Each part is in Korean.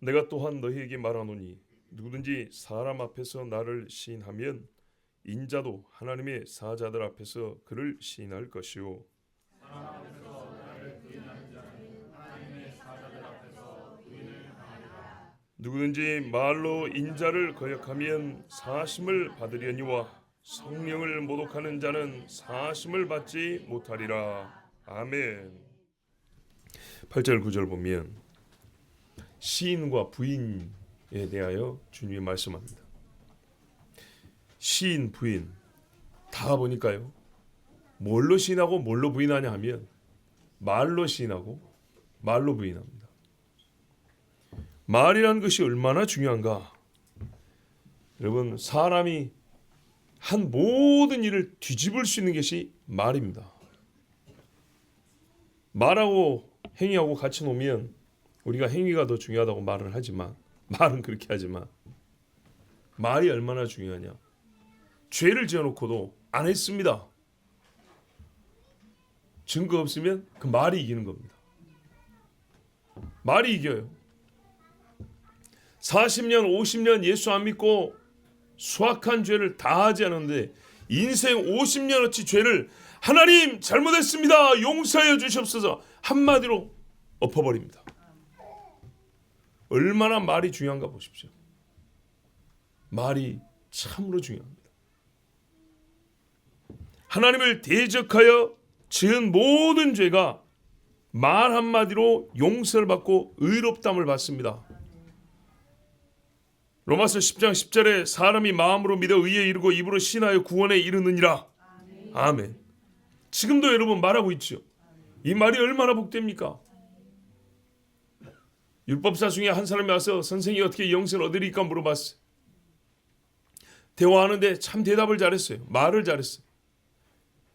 내가 또한 너희에게 말하노니 누구든지 사람 앞에서 나를 시인하면 인자도 하나님의 사자들 앞에서 그를 시인할 것이요 누구든지 말로 인자를 거역하면 사심을 받으려니와 성령을 모독하는 자는 사심을 받지 못하리라. 아멘. 8절 9절 보면 시인과 부인에 대하여 주님이 말씀합니다. 시인, 부인 다 보니까요. 뭘로 시인하고 뭘로 부인하냐 하면 말로 시인하고 말로 부인합니다. 말이라는 것이 얼마나 중요한가. 여러분, 사람이 한 모든 일을 뒤집을 수 있는 것이 말입니다. 말하고 행위하고 같이 놓으면 우리가 행위가 더 중요하다고 말을 하지만 말은 그렇게 하지만 말이 얼마나 중요하냐. 죄를 지어놓고도 안 했습니다. 증거 없으면 그 말이 이기는 겁니다. 말이 이겨요. 40년 50년 예수 안 믿고 수악한 죄를 다 하지 않았는데 인생 50년어치 죄를 하나님 잘못했습니다. 용서하여 주시옵소서 한마디로 엎어버립니다. 얼마나 말이 중요한가 보십시오. 말이 참으로 중요합니다. 하나님을 대적하여 지은 모든 죄가 말 한마디로 용서를 받고 의롭담을 받습니다. 로마서 10장 10절에 사람이 마음으로 믿어 의에 이르고 입으로 신하여 구원에 이르느니라. 아멘. 지금도 여러분 말하고 있죠. 이 말이 얼마나 복됩니까? 율법사 중에 한 사람이 와서 선생이 어떻게 영생을 얻으리까 물어봤어요. 대화하는데 참 대답을 잘했어요. 말을 잘했어요.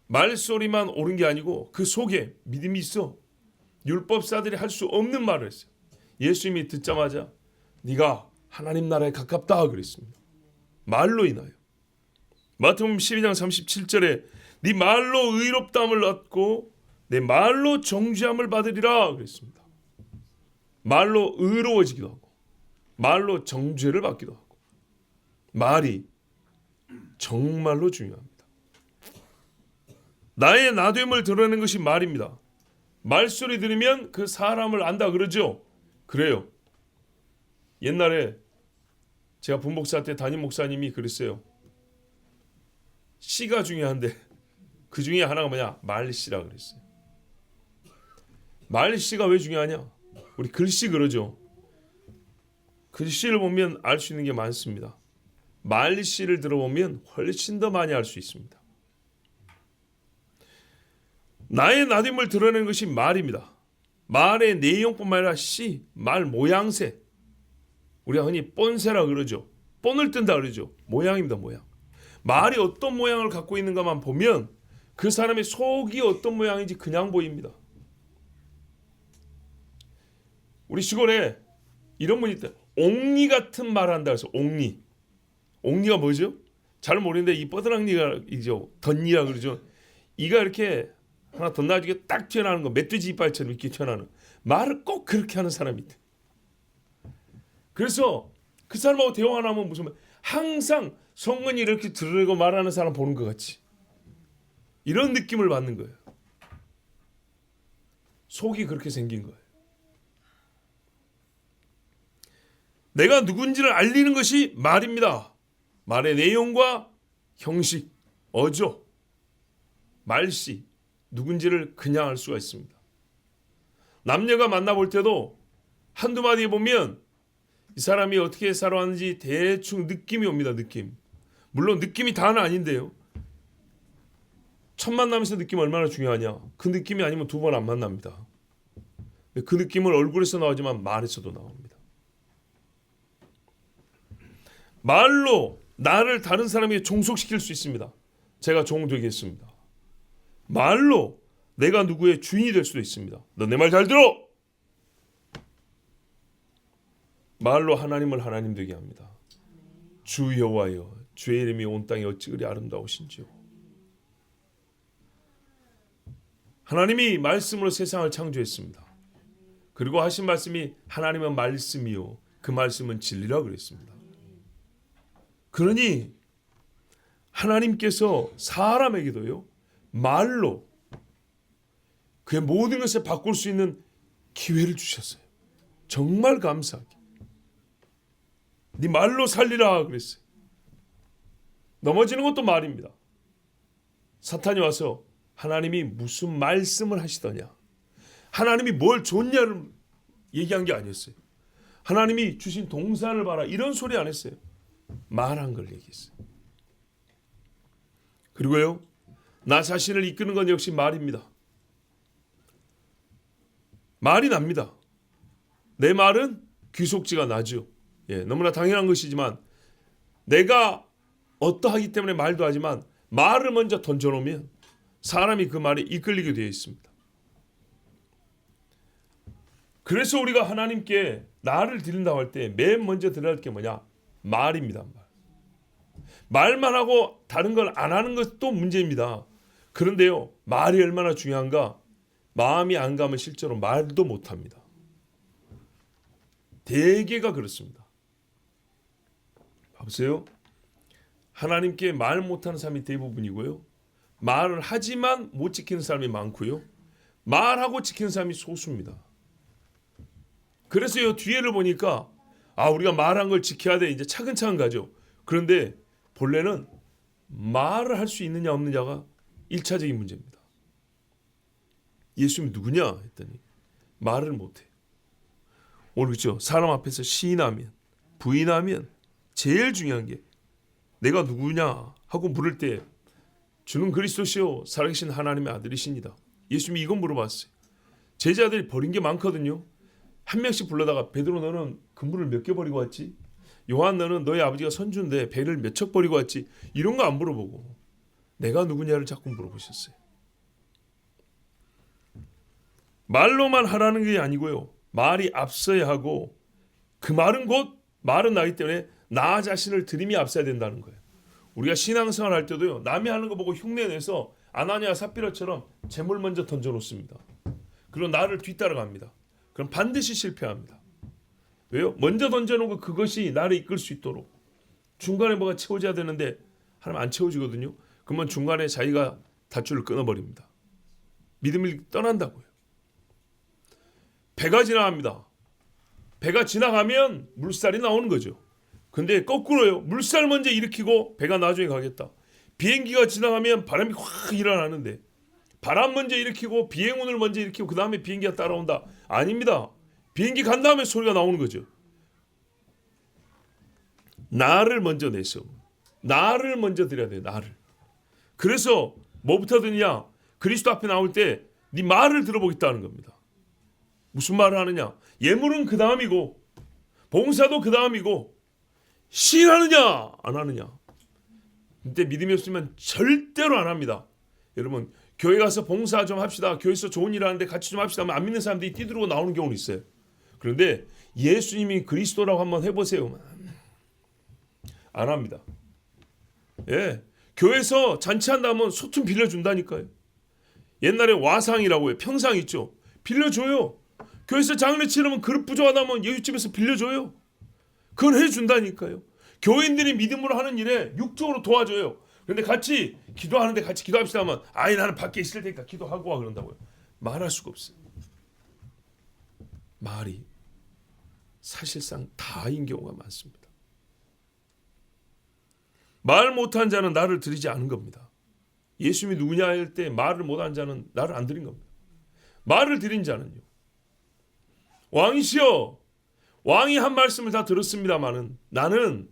말소리만 옳은 게 아니고 그 속에 믿음이 있어. 율법사들이 할 수 없는 말을 했어요. 예수님이 듣자마자 네가 하나님 나라에 가깝다 그랬습니다. 말로 인하여. 마태복음 12장 37절에 네 말로 의롭다함을 얻고 내 말로 정죄함을 받으리라 그랬습니다. 말로 의로워지기도 하고 말로 정죄를 받기도 하고 말이 정말로 중요합니다. 나의 나됨을 드러내는 것이 말입니다. 말소리 들으면 그 사람을 안다 그러죠. 그래요. 옛날에 제가 분목사 때 담임 목사님이 그랬어요. 시가 중요한데 그 중에 하나가 뭐냐? 말씨라 그랬어요. 말씨가 왜 중요하냐? 우리 글씨 그러죠. 글씨를 보면 알 수 있는 게 많습니다. 말씨를 들어보면 훨씬 더 많이 알 수 있습니다. 나의 나됨을 드러내는 것이 말입니다. 말의 내용뿐만 아니라 씨, 말 모양새. 우리가 흔히 본새라 그러죠. 본을 뜬다 그러죠. 모양입니다. 모양. 말이 어떤 모양을 갖고 있는가만 보면 그 사람의 속이 어떤 모양인지 그냥 보입니다. 우리 시골에 이런 분이 있다. 옥리 같은 말을 한다 그래서 옥리. 옥리가 뭐죠? 잘 모르는데 이 뻐드랑니가 이죠. 덧니라 그러죠. 이가 이렇게 하나 덧나지게 딱 튀어나오는 거. 멧돼지 이빨처럼 이렇게 튀어나오는. 말을 꼭 그렇게 하는 사람이 있다. 그래서 그 사람하고 대화를 하면 무슨 말, 항상 성문이 이렇게 들으려고 말하는 사람 보는 것 같이 이런 느낌을 받는 거예요. 속이 그렇게 생긴 거예요. 내가 누군지를 알리는 것이 말입니다. 말의 내용과 형식, 어조, 말씨, 누군지를 그냥 알 수가 있습니다. 남녀가 만나볼 때도 한두 마디 보면 이 사람이 어떻게 살아왔는지 대충 느낌이 옵니다. 느낌. 물론 느낌이 다는 아닌데요. 첫 만남에서 느낌 얼마나 중요하냐. 그 느낌이 아니면 두 번 안 만납니다. 그 느낌은 얼굴에서 나오지만 말에서도 나옵니다. 말로 나를 다른 사람에게 종속시킬 수 있습니다. 제가 종 되겠습니다. 말로 내가 누구의 주인이 될 수도 있습니다. 너 내 말 잘 들어! 말로 하나님을 하나님 되게 합니다. 주 여호와여 주의 이름이 온 땅에 어찌 그리 아름다우신지요. 하나님이 말씀으로 세상을 창조했습니다. 그리고 하신 말씀이 하나님은 말씀이요 그 말씀은 진리라 그랬습니다. 그러니 하나님께서 사람에게도요, 말로 그의 모든 것을 바꿀 수 있는 기회를 주셨어요. 정말 감사하게. 네 말로 살리라 그랬어요. 넘어지는 것도 말입니다. 사탄이 와서 하나님이 무슨 말씀을 하시더냐, 하나님이 뭘 줬냐를 얘기한 게 아니었어요. 하나님이 주신 동산을 봐라, 이런 소리 안 했어요. 말한 걸 얘기했어요. 그리고요, 나 자신을 이끄는 건 역시 말입니다. 말이 납니다. 내 말은 귀속지가 나죠. 너무나 당연한 것이지만 내가 어떠하기 때문에 말도 하지만 말을 먼저 던져놓으면 사람이 그 말에 이끌리게 되어 있습니다. 그래서 우리가 하나님께 나를 드린다고 할 때 맨 먼저 드려야 할 게 뭐냐? 말입니다. 말만 하고 다른 걸 안 하는 것도 문제입니다. 그런데요, 말이 얼마나 중요한가? 마음이 안 가면 실제로 말도 못합니다. 대개가 그렇습니다. 보세요. 하나님께 말 못하는 사람이 대부분이고요, 말을 하지만 못 지키는 사람이 많고요, 말하고 지키는 사람이 소수입니다. 그래서 이 뒤에를 보니까 우리가 말한 걸 지켜야 돼, 이제 차근차근 가죠. 그런데 본래는 말을 할 수 있느냐 없느냐가 1차적인 문제입니다. 예수님이 누구냐 했더니 말을 못해. 오늘 그렇죠? 사람 앞에서 시인하면, 부인하면 제일 중요한 게 내가 누구냐 하고 물을 때 주는 그리스도시요 살아계신 하나님의 아들이십니다. 예수님이 이건 물어봤어요. 제자들이 버린 게 많거든요. 한 명씩 불러다가 베드로 너는 그물을 몇 개 버리고 왔지? 요한 너는 너희 아버지가 선주인데 배를 몇 척 버리고 왔지? 이런 거 안 물어보고 내가 누구냐를 자꾸 물어보셨어요. 말로만 하라는 게 아니고요, 말이 앞서야 하고 그 말은 곧 말은 나기 때문에 나 자신을 드림이 앞서야 된다는 거예요. 우리가 신앙생활 할 때도요, 남이 하는 거 보고 흉내내서 아나니아 삽비라처럼 재물 먼저 던져놓습니다. 그리고 나를 뒤따라갑니다. 그럼 반드시 실패합니다. 왜요? 먼저 던져놓고 그것이 나를 이끌 수 있도록 중간에 뭐가 채워져야 되는데 하나님 안 채워지거든요. 그러면 중간에 자기가 닷줄을 끊어버립니다. 믿음을 떠난다고요. 배가 지나갑니다. 배가 지나가면 물살이 나오는 거죠. 근데 거꾸로요. 물살 먼저 일으키고 배가 나중에 가겠다. 비행기가 지나가면 바람이 확 일어나는데 바람 먼저 일으키고 비행운을 먼저 일으키고 그 다음에 비행기가 따라온다. 아닙니다. 비행기 간 다음에 소리가 나오는 거죠. 나를 먼저 내서 나를 먼저 드려야 돼요. 나를. 그래서 뭐부터 드느냐? 그리스도 앞에 나올 때 네 말을 들어보겠다는 겁니다. 무슨 말을 하느냐? 예물은 그 다음이고 봉사도 그 다음이고 시인하느냐 안 하느냐. 근데 믿음이 없으면 절대로 안 합니다. 여러분 교회 가서 봉사 좀 합시다. 교회에서 좋은 일 하는데 같이 좀 합시다 하면 안 믿는 사람들이 뛰들고 나오는 경우는 있어요. 그런데 예수님이 그리스도라고 한번 해보세요. 안 합니다. 교회에서 잔치한다면 소품 빌려준다니까요. 옛날에 와상이라고 해요. 평상 있죠. 빌려줘요. 교회에서 장례 치르면 그릇 부족하다면 예수집에서 빌려줘요. 그건 해준다니까요. 교인들이 믿음으로 하는 일에 육적으로 도와줘요. 그런데 같이 기도하는데 같이 기도합시다 하면 나는 밖에 있을 테니까 기도하고 와 그런다고요. 말할 수가 없어요. 말이 사실상 다인 경우가 많습니다. 말 못한 자는 나를 드리지 않은 겁니다. 예수님이 누구냐 할 때 말을 못한 자는 나를 안 드린 겁니다. 말을 드린 자는요. 왕이시여, 왕이 한 말씀을 다 들었습니다마는 나는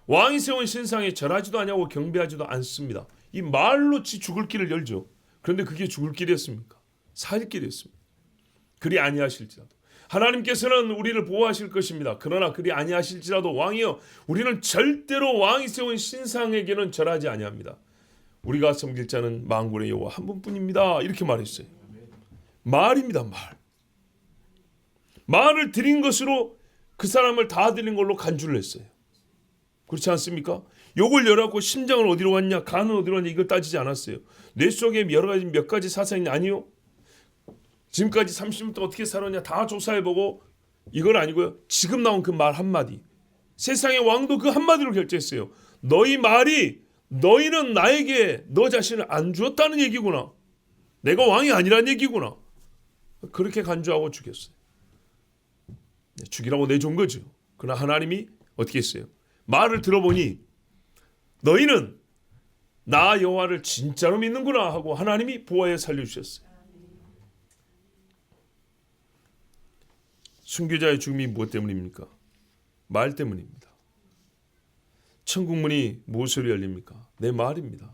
왕이 세운 신상에 절하지도 않냐고 경배하지도 않습니다. 이 말로 죽을 길을 열죠. 그런데 그게 죽을 길이었습니까? 살 길이었습니다. 그리 아니하실지라도 하나님께서는 우리를 보호하실 것입니다. 그러나 그리 아니하실지라도 왕이여 우리는 절대로 왕이 세운 신상에게는 절하지 아니합니다. 우리가 섬길 자는 만군의 여호와 한 분뿐입니다. 이렇게 말했어요. 말입니다. 말을 드린 것으로 그 사람을 다 드린 걸로 간주를 했어요. 그렇지 않습니까? 욕을 열하고 심장을 어디로 갔냐, 간은 어디로 갔냐 이걸 따지지 않았어요. 뇌 속에 여러 가지 몇 가지 사상이 아니요. 지금까지 30년 동안 어떻게 살았냐 다 조사해보고 이건 아니고요. 지금 나온 그 말 한마디. 세상의 왕도 그 한마디로 결정했어요. 너희 말이 너희는 나에게 너 자신을 안 주었다는 얘기구나. 내가 왕이 아니란 얘기구나. 그렇게 간주하고 죽였어요. 죽이라고 내준 거죠. 그러나 하나님이 어떻게 했어요? 말을 들어보니 너희는 나 여호와를 진짜로 믿는구나 하고 하나님이 보호하여 살려주셨어요. 순교자의 죽음이 무엇 때문입니까? 말 때문입니다. 천국 문이 무엇으로 열립니까? 내 말입니다.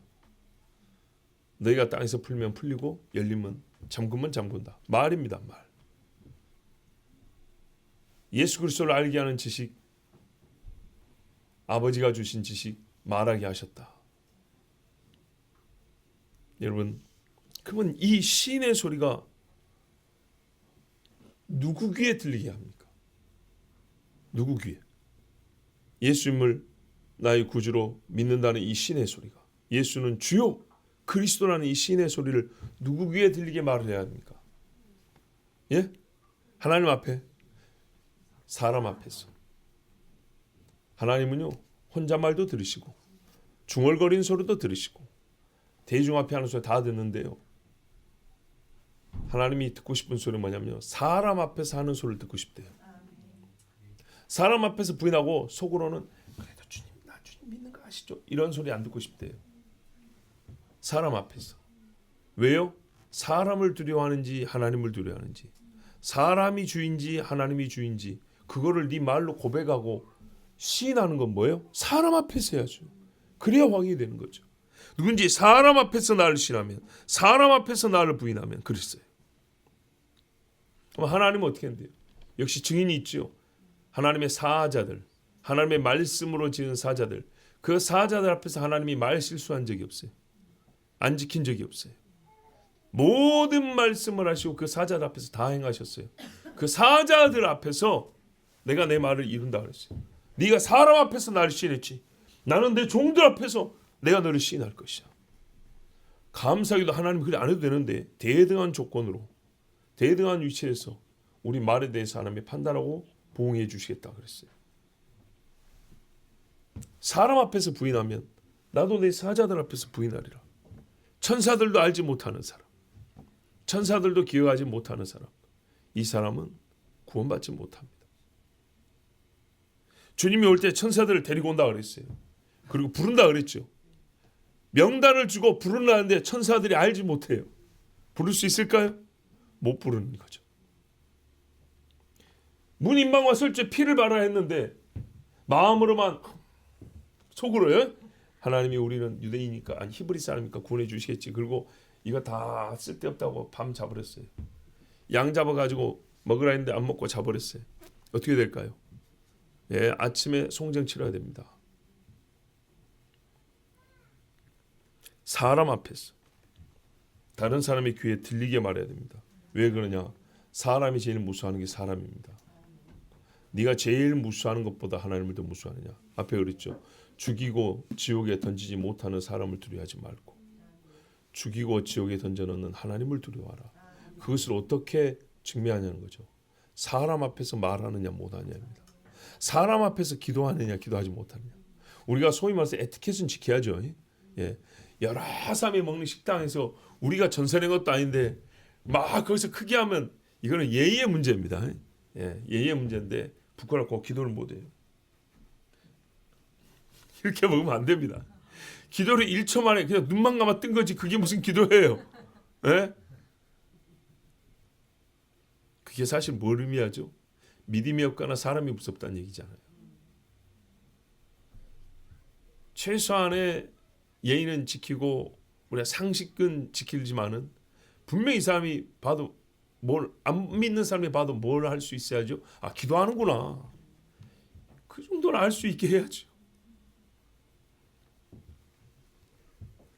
너희가 땅에서 풀면 풀리고 열리면 잠그면 잠근다. 말입니다. 말. 예수 그리스도를 알게 하는 지식, 아버지가 주신 지식 말하게 하셨다. 여러분, 그러면 이 시인의 소리가 누구 귀에 들리게 합니까? 누구 귀에? 예수님을 나의 구주로 믿는다는 이 신의 소리가, 예수는 주요 그리스도라는 이 신의 소리를 누구 귀에 들리게 말을 해야 합니까? 예? 하나님 앞에, 사람 앞에서. 하나님은요, 혼잣말도 들으시고 중얼거리는 소리도 들으시고 대중 앞에 하는 소리 다 듣는데요, 하나님이 듣고 싶은 소리는 뭐냐면요, 사람 앞에서 하는 소리를 듣고 싶대요. 사람 앞에서 부인하고 속으로는 그래도 주님, 나 주님 믿는 거 아시죠? 이런 소리 안 듣고 싶대요. 사람 앞에서. 왜요? 사람을 두려워하는지 하나님을 두려워하는지, 사람이 주인지 하나님이 주인지, 그거를 네 말로 고백하고 시인하는 건 뭐예요? 사람 앞에서 해야죠. 그래야 왕이 되는 거죠. 누군지 사람 앞에서 나를 신하면, 사람 앞에서 나를 부인하면 그랬어요. 그럼 하나님은 어떻게 한대요? 역시 증인이 있죠. 하나님의 사자들, 하나님의 말씀으로 지은 사자들, 그 사자들 앞에서 하나님이 말 실수한 적이 없어요. 안 지킨 적이 없어요. 모든 말씀을 하시고 그 사자들 앞에서 다 행하셨어요. 그 사자들 앞에서 내가 내 말을 이룬다 그랬어요. 네가 사람 앞에서 나를 시인했지, 나는 내 종들 앞에서 내가 너를 시인할 것이야. 감사하게도 하나님은 그래 안 해도 되는데 대등한 조건으로, 대등한 위치에서 우리 말에 대해서 하나님이 판단하고 보응해 주시겠다 그랬어요. 사람 앞에서 부인하면 나도 내 사자들 앞에서 부인하리라. 천사들도 알지 못하는 사람, 천사들도 기억하지 못하는 사람, 이 사람은 구원받지 못합니다. 주님이 올 때 천사들을 데리고 온다 그랬어요. 그리고 부른다 그랬죠. 명단을 주고 부르라는데 천사들이 알지 못해요. 부를 수 있을까요? 못 부르는 거죠. 문 임방 왔을 때 피를 발하라 했는데 마음으로만, 속으로요, 하나님이 우리는 유대인이니까, 아니 히브리 사람이니까 구원해 주시겠지. 그리고 이거 다 쓸데없다고 밤 자버렸어요. 양 잡아가지고 먹으라 했는데 안 먹고 자버렸어요. 어떻게 될까요? 예, 아침에 송장 치러야 됩니다. 사람 앞에서 다른 사람의 귀에 들리게 말해야 됩니다. 왜 그러냐? 사람이 제일 무수하는 게 사람입니다. 네가 제일 무수하는 것보다 하나님을 더 무수하느냐? 앞에 그랬죠. 죽이고 지옥에 던지지 못하는 사람을 두려워하지 말고 죽이고 지옥에 던져넣는 하나님을 두려워하라. 그것을 어떻게 증명하냐는 거죠. 사람 앞에서 말하느냐 못하느냐입니다. 사람 앞에서 기도하느냐 기도하지 못하느냐. 우리가 소위 말해서 에티켓은 지켜야죠. 예. 여러 사람이 먹는 식당에서 우리가 전세낸 것도 아닌데 막 거기서 크게 하면 이거는 예의의 문제입니다. 예, 예의의 문제인데 부끄럽고 기도를 못해요. 이렇게 먹으면 안 됩니다. 기도를 1초 만에 그냥 눈만 감아 뜬 거지 그게 무슨 기도예요? 예? 그게 사실 뭘 의미하죠? 믿음이 없거나 사람이 무섭다는 얘기잖아요. 최소한의 예의는 지키고 우리가 상식은 지키지만은 분명히 이 사람이 봐도 뭘 안 믿는 사람이 봐도 뭘 할 수 있어야죠. 아, 기도하는구나. 그 정도는 알 수 있게 해야죠.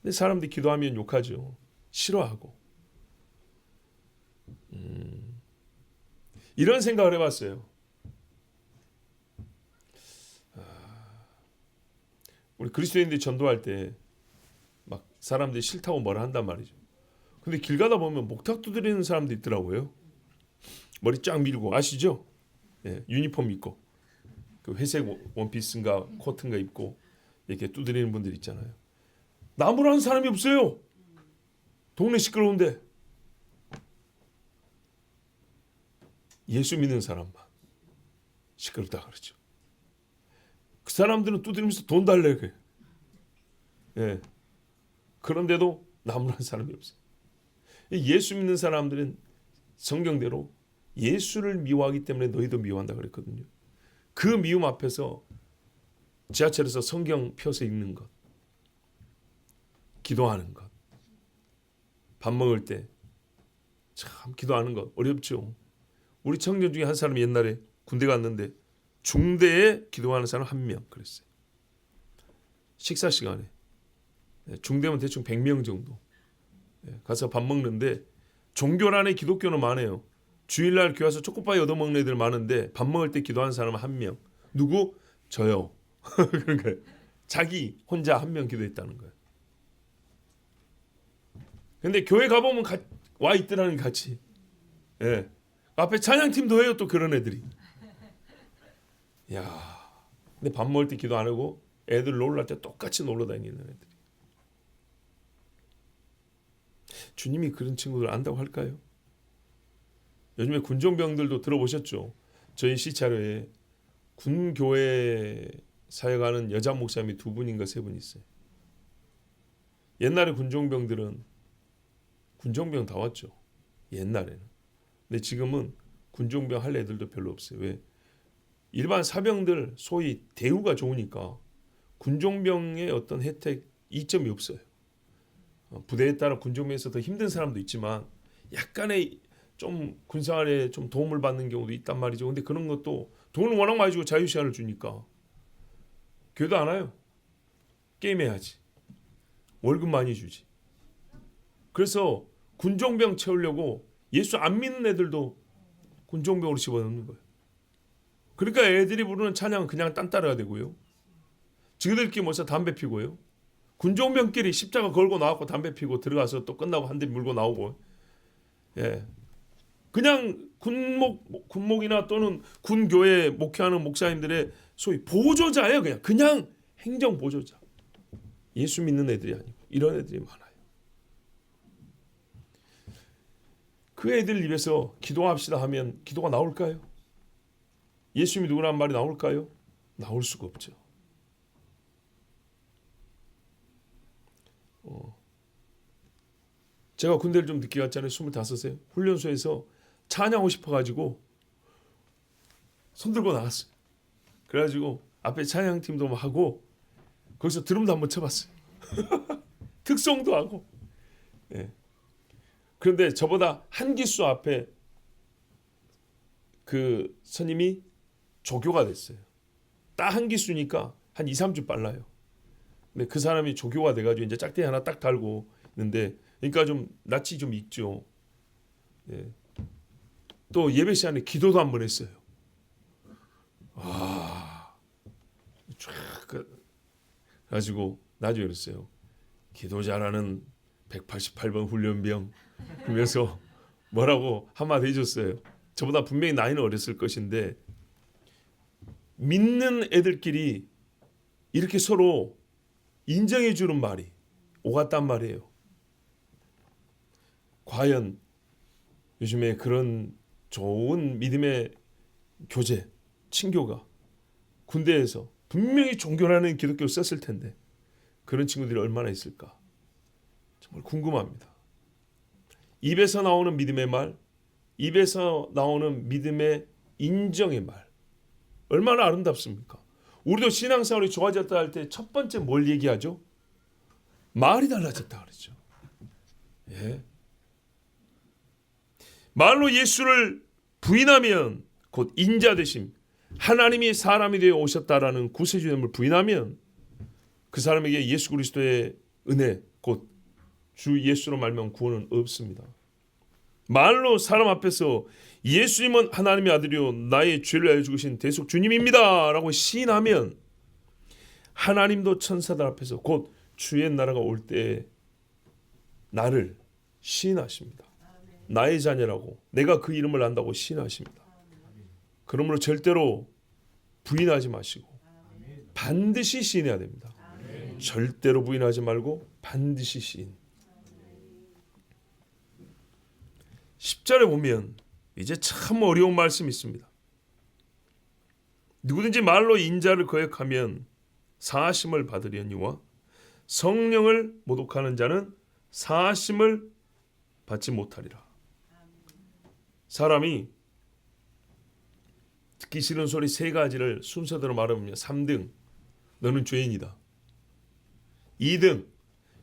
근데 사람들이 기도하면 욕하죠. 싫어하고. 이런 생각을 해봤어요. 우리 그리스도인들이 전도할 때 막 사람들이 싫다고 뭐라 한단 말이죠. 근데 길 가다 보면 목탁 두드리는 사람도 있더라고요. 머리 쫙 밀고, 아시죠? 유니폼 입고 그 회색 원피스인가 코트인가 입고 이렇게 두드리는 분들 있잖아요. 나무라는 사람이 없어요. 동네 시끄러운데 예수 믿는 사람만 시끄럽다 그러죠. 그 사람들은 두드리면서 돈 달래 그래. 예. 그런데도 나무라는 사람이 없어요. 예수 믿는 사람들은 성경대로 예수를 미워하기 때문에 너희도 미워한다 그랬거든요. 그 미움 앞에서 지하철에서 성경 펴서 읽는 것, 기도하는 것, 밥 먹을 때 참 기도하는 것 어렵죠. 우리 청년 중에 한 사람이 옛날에 군대 갔는데 중대에 기도하는 사람 한 명 그랬어요. 식사 시간에 중대면 대충 100명 정도 가서 밥 먹는데 종교란에 기독교는 많아요. 주일날 교회 와서 초코파이 얻어먹는 애들 많은데 밥 먹을 때 기도하는 사람은 한 명. 누구? 저요. 그러니까 자기 혼자 한 명 기도했다는 거예요. 근데 교회 가보면 와 있더라는 같이. 예. 앞에 찬양팀도 해요. 또 그런 애들이. 야, 근데 밥 먹을 때 기도 안 하고 애들 놀랄 때 똑같이 놀러 다니는 애들이. 주님이 그런 친구들 안다고 할까요? 요즘에 군종병들도 들어보셨죠? 저희 시차로에 군교회 사역하는 여자 목사님이 2분인가 3분 있어요. 옛날에 군종병들은 군종병 다 왔죠. 옛날에는. 근데 지금은 군종병 할 애들도 별로 없어요. 왜? 일반 사병들 소위 대우가 좋으니까 군종병의 어떤 혜택 이점이 없어요. 부대에 따라 군종병에서 더 힘든 사람도 있지만 약간의 좀 군생활에 좀 도움을 받는 경우도 있단 말이죠. 근데 그런 것도 돈을 워낙 많이 주고 자유 시간을 주니까 교회도 안 와요. 게임해야지. 월급 많이 주지. 그래서 군종병 채우려고 예수 안 믿는 애들도 군종병으로 집어넣는 거예요. 그러니까 애들이 부르는 찬양은 그냥 딴 따라야 되고요. 지그들끼리 모여서 담배 피고요. 군종병끼리 십자가 걸고 나왔고 담배 피고 들어가서 또 끝나고 한 대 물고 나오고. 예. 그냥 군목이나 또는 군교회 목회하는 목사님들의 소위 보조자예요. 그냥 행정 보조자. 예수 믿는 애들이 아니고 이런 애들이 많아요. 그 애들 입에서 기도합시다 하면 기도가 나올까요? 예수님이 누구라는 말이 나올까요? 나올 수가 없죠. 제가 군대를 좀 늦게 갔잖아요. 25세. 훈련소에서 찬양하고 싶어가지고 손 들고 나갔어요. 그래가지고 앞에 찬양팀도 하고 거기서 드럼도 한번 쳐봤어요. 특성도 하고. 예. 그런데 저보다 한 기수 앞에 그 선임이 조교가 됐어요. 딱 한 기수니까 한 2, 3주 빨라요. 근데 그 사람이 조교가 돼가지고 이제 짝대기 하나 딱 달고 있는데 그러니까 좀 낯이 좀 익죠. 예. 또 예배 시간에 기도도 한번 했어요. 쫙 가지고 나중에 그랬어요. 기도 잘하는 188번 훈련병 그러면서 뭐라고 한마디 해줬어요. 저보다 분명히 나이는 어렸을 것인데 믿는 애들끼리 이렇게 서로 인정해 주는 말이 오갔단 말이에요. 과연 요즘에 그런 좋은 믿음의 교제, 친교가 군대에서 분명히 존경하는 기독교를 썼을 텐데 그런 친구들이 얼마나 있을까? 정말 궁금합니다. 입에서 나오는 믿음의 말, 입에서 나오는 믿음의 인정의 말 얼마나 아름답습니까? 우리도 신앙생활이 좋아졌다 할 때 첫 번째 뭘 얘기하죠? 말이 달라졌다 그러죠. 예. 말로 예수를 부인하면 곧 인자되심, 하나님이 사람이 되어 오셨다라는 구세주됨을 부인하면 그 사람에게 예수 그리스도의 은혜, 곧 주 예수로 말미암은 구원은 없습니다. 말로 사람 앞에서 예수님은 하나님의 아들이요 나의 죄를 알려 죽으신 대속 주님입니다 라고 시인하면 하나님도 천사들 앞에서 곧 주의 나라가 올 때 나를 시인하십니다. 나의 자녀라고 내가 그 이름을 안다고 시인하십니다. 그러므로 절대로 부인하지 마시고 반드시 시인해야 됩니다. 절대로 부인하지 말고 반드시 시인. 10절에 보면 이제 참 어려운 말씀이 있습니다. 누구든지 말로 인자를 거역하면 사하심을 받으려니와 성령을 모독하는 자는 사하심을 받지 못하리라. 사람이 듣기 싫은 소리 세 가지를 순서대로 말하면 3등, 너는 죄인이다. 2등,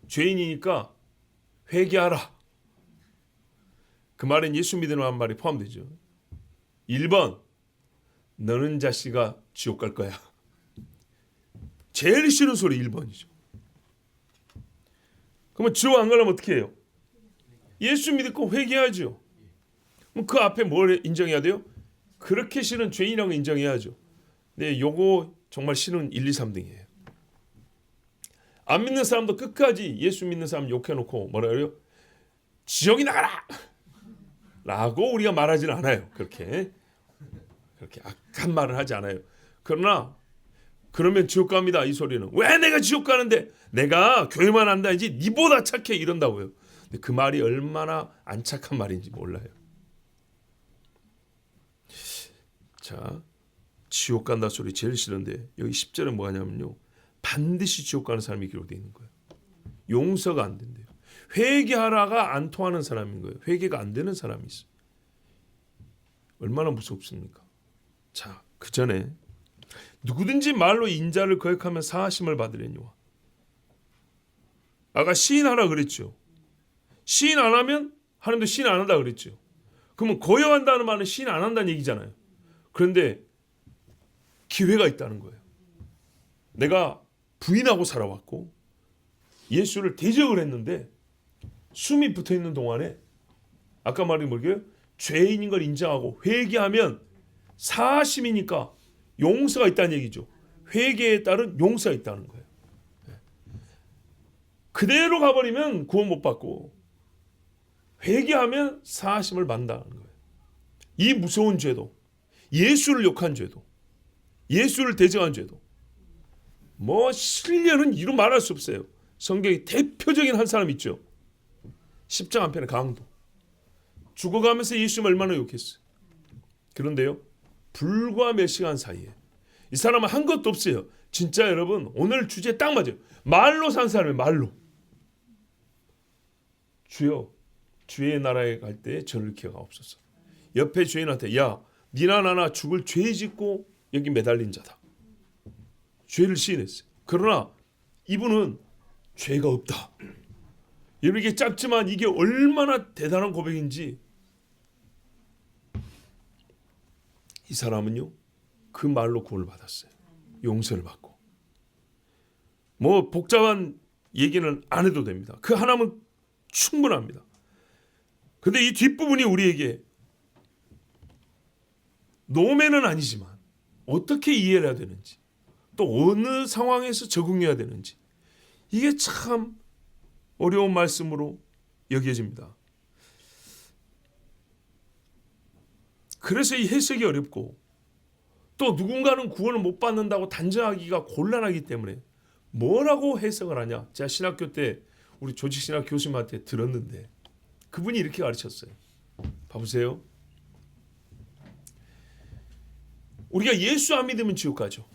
죄인이니까 회개하라. 그 말엔 예수 믿으라는 한 말이 포함되죠. 1번, 너는 자식아 지옥 갈 거야. 제일 싫은 소리 1번이죠. 그러면 지옥 안 가려면 어떻게 해요? 예수 믿고 회개하죠. 그럼 그 앞에 뭘 인정해야 돼요? 그렇게 싫은 죄인이라고 인정해야죠. 근데 요거 정말 싫은 1, 2, 3등이에요. 안 믿는 사람도 끝까지 예수 믿는 사람 욕해놓고 뭐라 그래요? 지옥이 나가라! 라고 우리가 말하지는 않아요. 그렇게 악한 말을 하지 않아요. 그러나 그러면 지옥 갑니다. 이 소리는. 왜 내가 지옥 가는데? 내가 교회만 한다든지 니보다 착해 이런다고요. 근데 그 말이 얼마나 안 착한 말인지 몰라요. 자, 지옥 간다 소리 제일 싫은데 여기 10절에 뭐 하냐면요. 반드시 지옥 가는 사람이 기록되어 있는 거예요. 용서가 안 된대요. 회개하라가 안 통하는 사람인 거예요. 회개가 안 되는 사람이 있어요. 얼마나 무섭습니까? 자, 그 전에 누구든지 말로 인자를 거역하면 사하심을 받으려니와. 아까 시인하라 그랬죠. 시인 안 하면 하나님도 시인 안 한다 그랬죠. 그러면 거역한다는 말은 시인 안 한다는 얘기잖아요. 그런데 기회가 있다는 거예요. 내가 부인하고 살아왔고 예수를 대적을 했는데 숨이 붙어있는 동안에 아까 말한 뭐게요? 죄인인 걸 인정하고 회개하면 사하심이니까 용서가 있다는 얘기죠. 회개에 따른 용서가 있다는 거예요. 그대로 가버리면 구원 못 받고 회개하면 사하심을 받는다는 거예요. 이 무서운 죄도, 예수를 욕한 죄도, 예수를 대적한 죄도 뭐 실례는 이루 말할 수 없어요. 성경의 대표적인 한 사람 있죠. 십자가 한편의 강도. 죽어가면서 예수님 얼마나 욕했어요. 그런데요, 불과 몇 시간 사이에 이 사람은 한 것도 없어요. 진짜 여러분 오늘 주제 딱 맞아요. 말로 산 사람이 말로. 주여 주의 나라에 갈 때 저를 기억하옵소서. 옆에 죄인한테 야 니나 나나 죽을 죄 짓고 여기 매달린 자다. 죄를 시인했어요. 그러나 이분은 죄가 없다. 이렇게 짧지만 이게 얼마나 대단한 고백인지 이 사람은요 그 말로 구원을 받았어요. 용서를 받고 뭐 복잡한 얘기는 안 해도 됩니다. 그 하나면 충분합니다. 근데 이 뒷부분이 우리에게 노매는 아니지만 어떻게 이해를 해야 되는지 또 어느 상황에서 적응해야 되는지 이게 참 어려운 말씀으로 여겨집니다. 그래서 이 해석이 어렵고 또 누군가는 구원을 못 받는다고 단정하기가 곤란하기 때문에 뭐라고 해석을 하냐. 제가 신학교 때 우리 조직신학 교수님한테 들었는데 그분이 이렇게 가르쳤어요. 봐보세요. 우리가 예수 안 믿으면 지옥 가죠.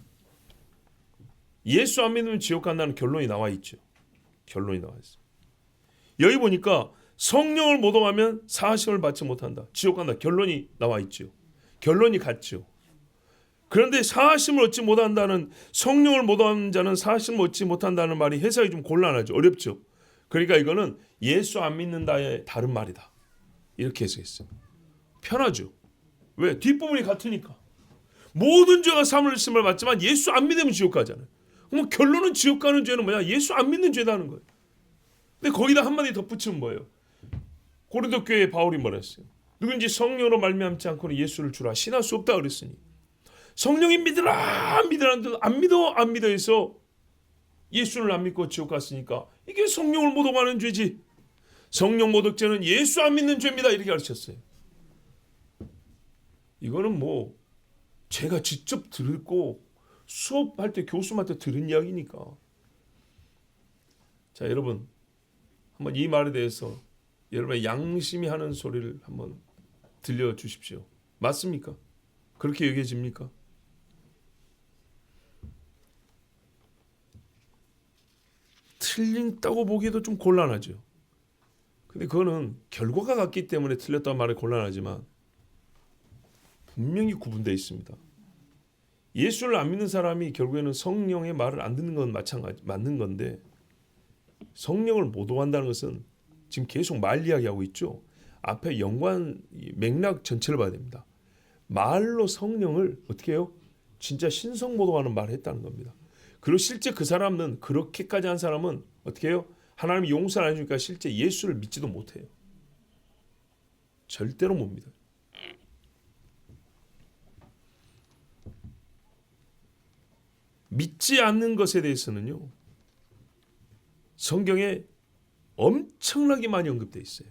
예수 안 믿으면 지옥 간다는 결론이 나와 있죠. 결론이 나와 있어요. 여기 보니까 성령을 모독하면 사하심을 받지 못한다. 지옥 간다. 결론이 나와 있죠. 결론이 같죠. 그런데 사하심을 얻지 못한다는 성령을 모독하는 자는 사하심을 얻지 못한다는 말이 해석이 좀 곤란하죠. 어렵죠. 그러니까 이거는 예수 안 믿는다의 다른 말이다. 이렇게 해석했어요. 편하죠. 왜? 뒷부분이 같으니까. 모든 죄가 사함을 받지만 예수 안 믿으면 지옥 가잖아요. 그럼 결론은 지옥 가는 죄는 뭐야? 예수 안 믿는 죄다는 거예요. 근데 거기다 한마디 덧붙이면 뭐예요? 고린도 교회에 바울이 뭐라 했어요? 누군지 성령으로 말미암지 않고는 예수를 주라 신할 수 없다 그랬으니 성령이 믿으라 안 믿어 해서 예수를 안 믿고 지옥 갔으니까 이게 성령을 모독하는 죄지. 성령 모독죄는 예수 안 믿는 죄입니다. 이렇게 가르쳤어요. 이거는 뭐 제가 직접 듣고 수업할 때 교수님한테 들은 이야기니까. 자, 여러분 한번 이 말에 대해서 여러분의 양심이 하는 소리를 한번 들려주십시오. 맞습니까? 그렇게 여겨집니까? 틀린다고 보기에도 좀 곤란하죠. 근데 그거는 결과가 같기 때문에 틀렸다는 말이 곤란하지만 분명히 구분되어 있습니다. 예수를 안 믿는 사람이 결국에는 성령의 말을 안 듣는 건 맞는 건데, 성령을 모독한다는 것은 지금 계속 말 이야기하고 있죠. 앞에 연관 맥락 전체를 봐야 됩니다. 말로 성령을 어떻게 해요? 진짜 신성모독하는 말을 했다는 겁니다. 그리고 실제 그 사람은, 그렇게까지 한 사람은 어떻게 해요? 하나님이 용서를 안 해주니까 실제 예수를 믿지도 못해요. 절대로 못 믿어요. 믿지 않는 것에 대해서는요, 성경에 엄청나게 많이 언급되어 있어요.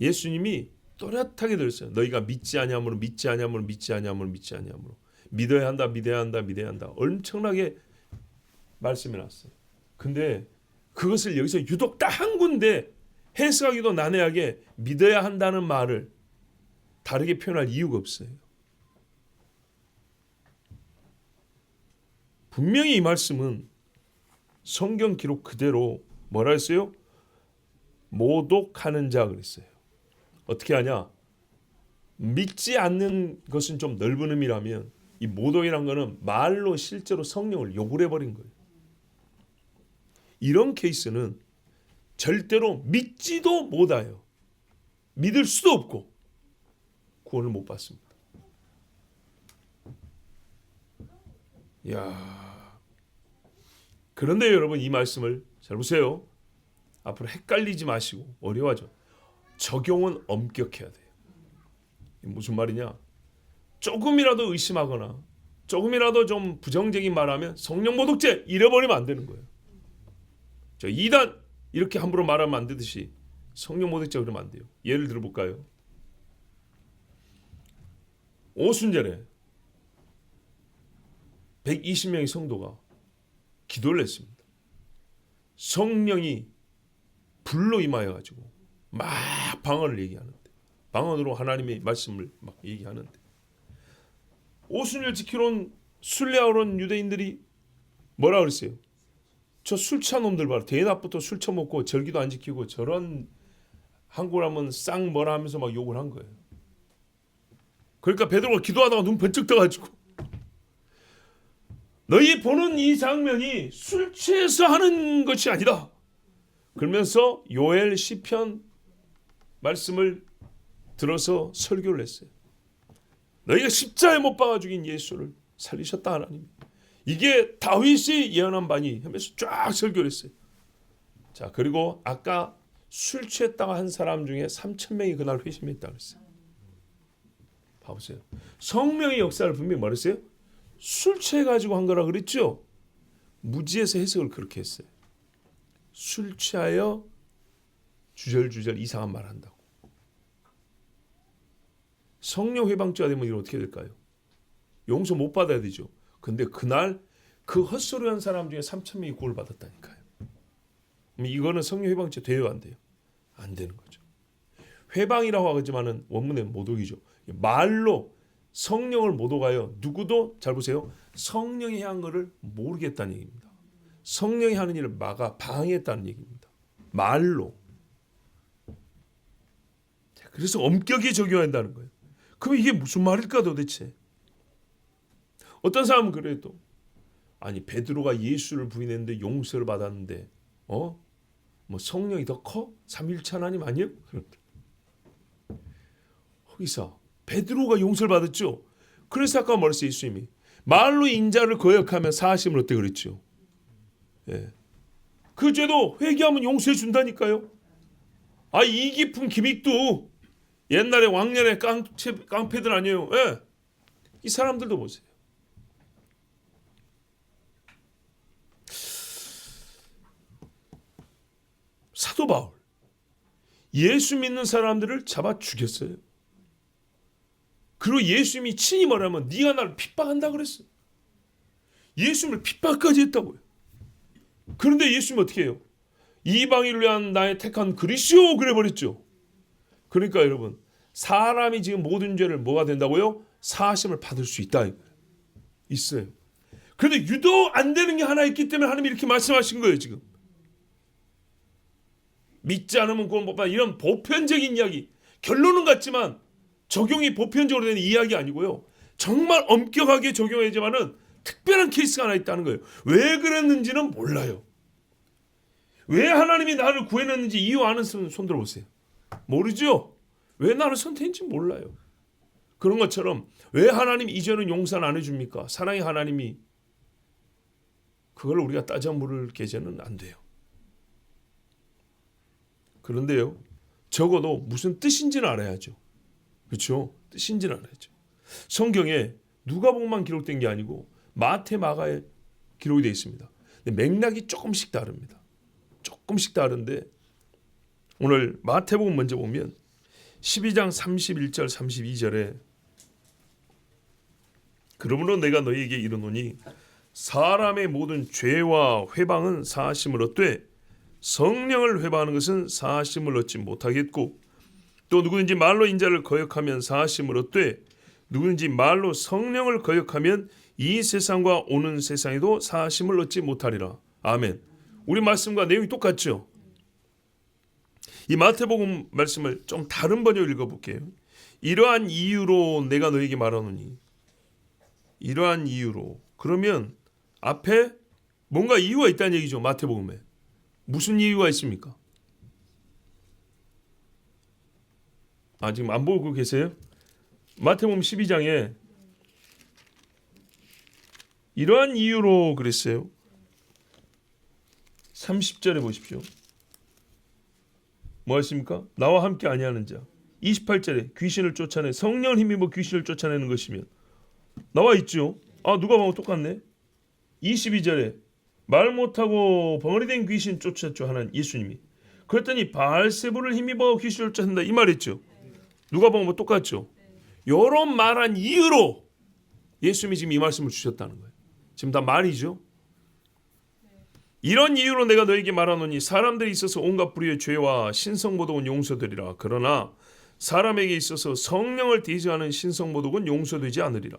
예수님이 또렷하게 들었어요. 너희가 믿지 아니함으로 믿지 아니함으로 믿지 아니함으로 믿지 아니함으로 믿어야 한다, 믿어야 한다, 믿어야 한다. 엄청나게 말씀해 놨어요. 근데 그것을 여기서 유독 딱 한 군데 해석하기도 난해하게 믿어야 한다는 말을 다르게 표현할 이유가 없어요. 분명히 이 말씀은 성경 기록 그대로 뭐라 했어요? 모독하는 자 그랬어요. 어떻게 하냐? 믿지 않는 것은 좀 넓은 의미라면 이 모독이란 거는 말로 실제로 성령을 욕을 해버린 거예요. 이런 케이스는 절대로 믿지도 못해요. 믿을 수도 없고 구원을 못 받습니다. 야, 그런데 여러분 이 말씀을 잘 보세요. 앞으로 헷갈리지 마시고 어려워져. 적용은 엄격해야 돼요. 무슨 말이냐? 조금이라도 의심하거나 조금이라도 좀 부정적인 말하면 성령 모독죄 잃어버리면 안 되는 거예요. 저 이단 이렇게 함부로 말하면 안 되듯이 성령 모독죄 그러면 안 돼요. 예를 들어볼까요? 오순절에 120명의 성도가 기도를 했습니다. 성령이 불로 임하여가지고 막 방언을 얘기하는데, 방언으로 하나님의 말씀을 막 얘기하는데, 오순절 지키러 온 순례하러 온 유대인들이 뭐라 그랬어요? 저 술 취한 놈들 봐라. 대낮부터 술 처먹고 절기도 안 지키고 저런 한국하면 쌍 뭐라 하면서 막 욕을 한 거예요. 그러니까 베드로가 기도하다가 눈 번쩍 떠가지고 너희 보는 이 장면이 술 취해서 하는 것이 아니다. 그러면서 요엘 시편 말씀을 들어서 설교를 했어요. 너희가 십자가에 못 박아 죽인 예수를 살리셨다 하나님. 이게 다윗이 예언한 바니 하면서 쫙 설교를 했어요. 자, 그리고 아까 술 취했다가 한 사람 중에 3,000명이 그날 회심했다고 했어요. 봐보세요. 성령의 역사를 분명히 말했어요. 술 취해가지고 한 거라 그랬죠. 무지에서 해석을 그렇게 했어요. 술 취하여 주절주절 이상한 말 한다고. 성령 회방죄가 되면 이건 어떻게 될까요? 용서 못 받아야 되죠. 근데 그날 그 헛소리한 사람 중에 3,000명이 구원을 받았다니까요. 이거는 성령 회방죄 돼요, 안 돼요? 안 되는 거죠. 회방이라고 하지만은 원문은 모독이죠. 말로 성령을 모독하여 누구도, 잘 보세요, 성령이 한 것을 모르겠다는 얘기입니다. 성령이 하는 일을 막아 방해했다는 얘기입니다. 말로. 그래서 엄격히 적용한다는 거예요. 그럼 이게 무슨 말일까 도대체? 어떤 사람은 그래도 아니 베드로가 예수를 부인했는데 용서를 받았는데 뭐 성령이 더 커? 삼위일체 하나님 아니에요? 거기서 베드로가 용서를 받았죠. 그래서 아까 말했어요. 예수님이 말로 인자를 거역하면 사하심을 어때 그랬죠. 예. 그 죄도 회개하면 용서해 준다니까요. 아, 이 깊은 기믹도 옛날에 왕년의 깡패들 아니에요. 예. 이 사람들도 보세요. 사도 바울 예수 믿는 사람들을 잡아 죽였어요. 그리고 예수님이 친히 말하면 네가 나를 핍박한다 그랬어요. 예수님을 핍박까지 했다고요. 그런데 예수님은 어떻게 해요? 이방인을 위한 나의 택한 그리스도 그래 버렸죠. 그러니까 여러분, 사람이 지금 모든 죄를 뭐가 된다고요? 사하심을 받을 수 있다 이거예요. 있어요. 그런데 유독 안 되는 게 하나 있기 때문에 하나님이 이렇게 말씀하신 거예요. 지금 믿지 않으면 구원 못 받는 이런 보편적인 이야기, 결론은 같지만 적용이 보편적으로 되는 이야기 아니고요. 정말 엄격하게 적용해야지만은 특별한 케이스가 하나 있다는 거예요. 왜 그랬는지는 몰라요. 왜 하나님이 나를 구해냈는지 이유 아는 손 들어보세요. 모르죠? 왜 나를 선택했는지 몰라요. 그런 것처럼 왜 하나님 이제는 용서 안 해줍니까? 사랑의 하나님이 그걸 우리가 따져 물을 계제는 안 돼요. 그런데요, 적어도 무슨 뜻인지는 알아야죠. 그렇죠? 뜻인지는 알아야죠. 성경에 누가복음만 기록된 게 아니고 마태, 마가에 기록이 되어 있습니다. 근데 맥락이 조금씩 다릅니다. 조금씩 다른데 오늘 마태복음 먼저 보면 12장 31절 32절에 그러므로 내가 너희에게 이르노니 사람의 모든 죄와 회방은 사하심을 얻되 성령을 회방하는 것은 사하심을 얻지 못하겠고 또 누구든지 말로 인자를 거역하면 사하심을 얻되 누구든지 말로 성령을 거역하면 이 세상과 오는 세상에도 사하심을 얻지 못하리라. 아멘. 우리 말씀과 내용이 똑같죠? 이 마태복음 말씀을 좀 다른 번역으로 읽어볼게요. 이러한 이유로 내가 너에게 말하노니, 이러한 이유로, 그러면 앞에 뭔가 이유가 있다는 얘기죠. 마태복음에 무슨 이유가 있습니까? 지금 안 보고 계세요? 마태복음 12장에 이러한 이유로 그랬어요. 30절에 보십시오. 뭐 했습니까? 나와 함께 아니하는 자. 28절에 귀신을 쫓아내 성령을 힘입어 귀신을 쫓아내는 것이면 나와 있죠. 누가 보면 똑같네. 22절에 말 못하고 벙어리 된 귀신 쫓았죠 하는 예수님이. 그랬더니 바알세불을 힘입어 귀신을 쫓아낸다 이 말했죠. 누가 보면 똑같죠. 이런 말한 이유로 예수님이 지금 이 말씀을 주셨다는 거예요. 지금 다 말이죠. 이런 이유로 내가 너에게 말하노니 사람들이 있어서 온갖 불의의 죄와 신성모독은 용서되리라. 그러나 사람에게 있어서 성령을 대적하는 신성모독은 용서되지 않으리라.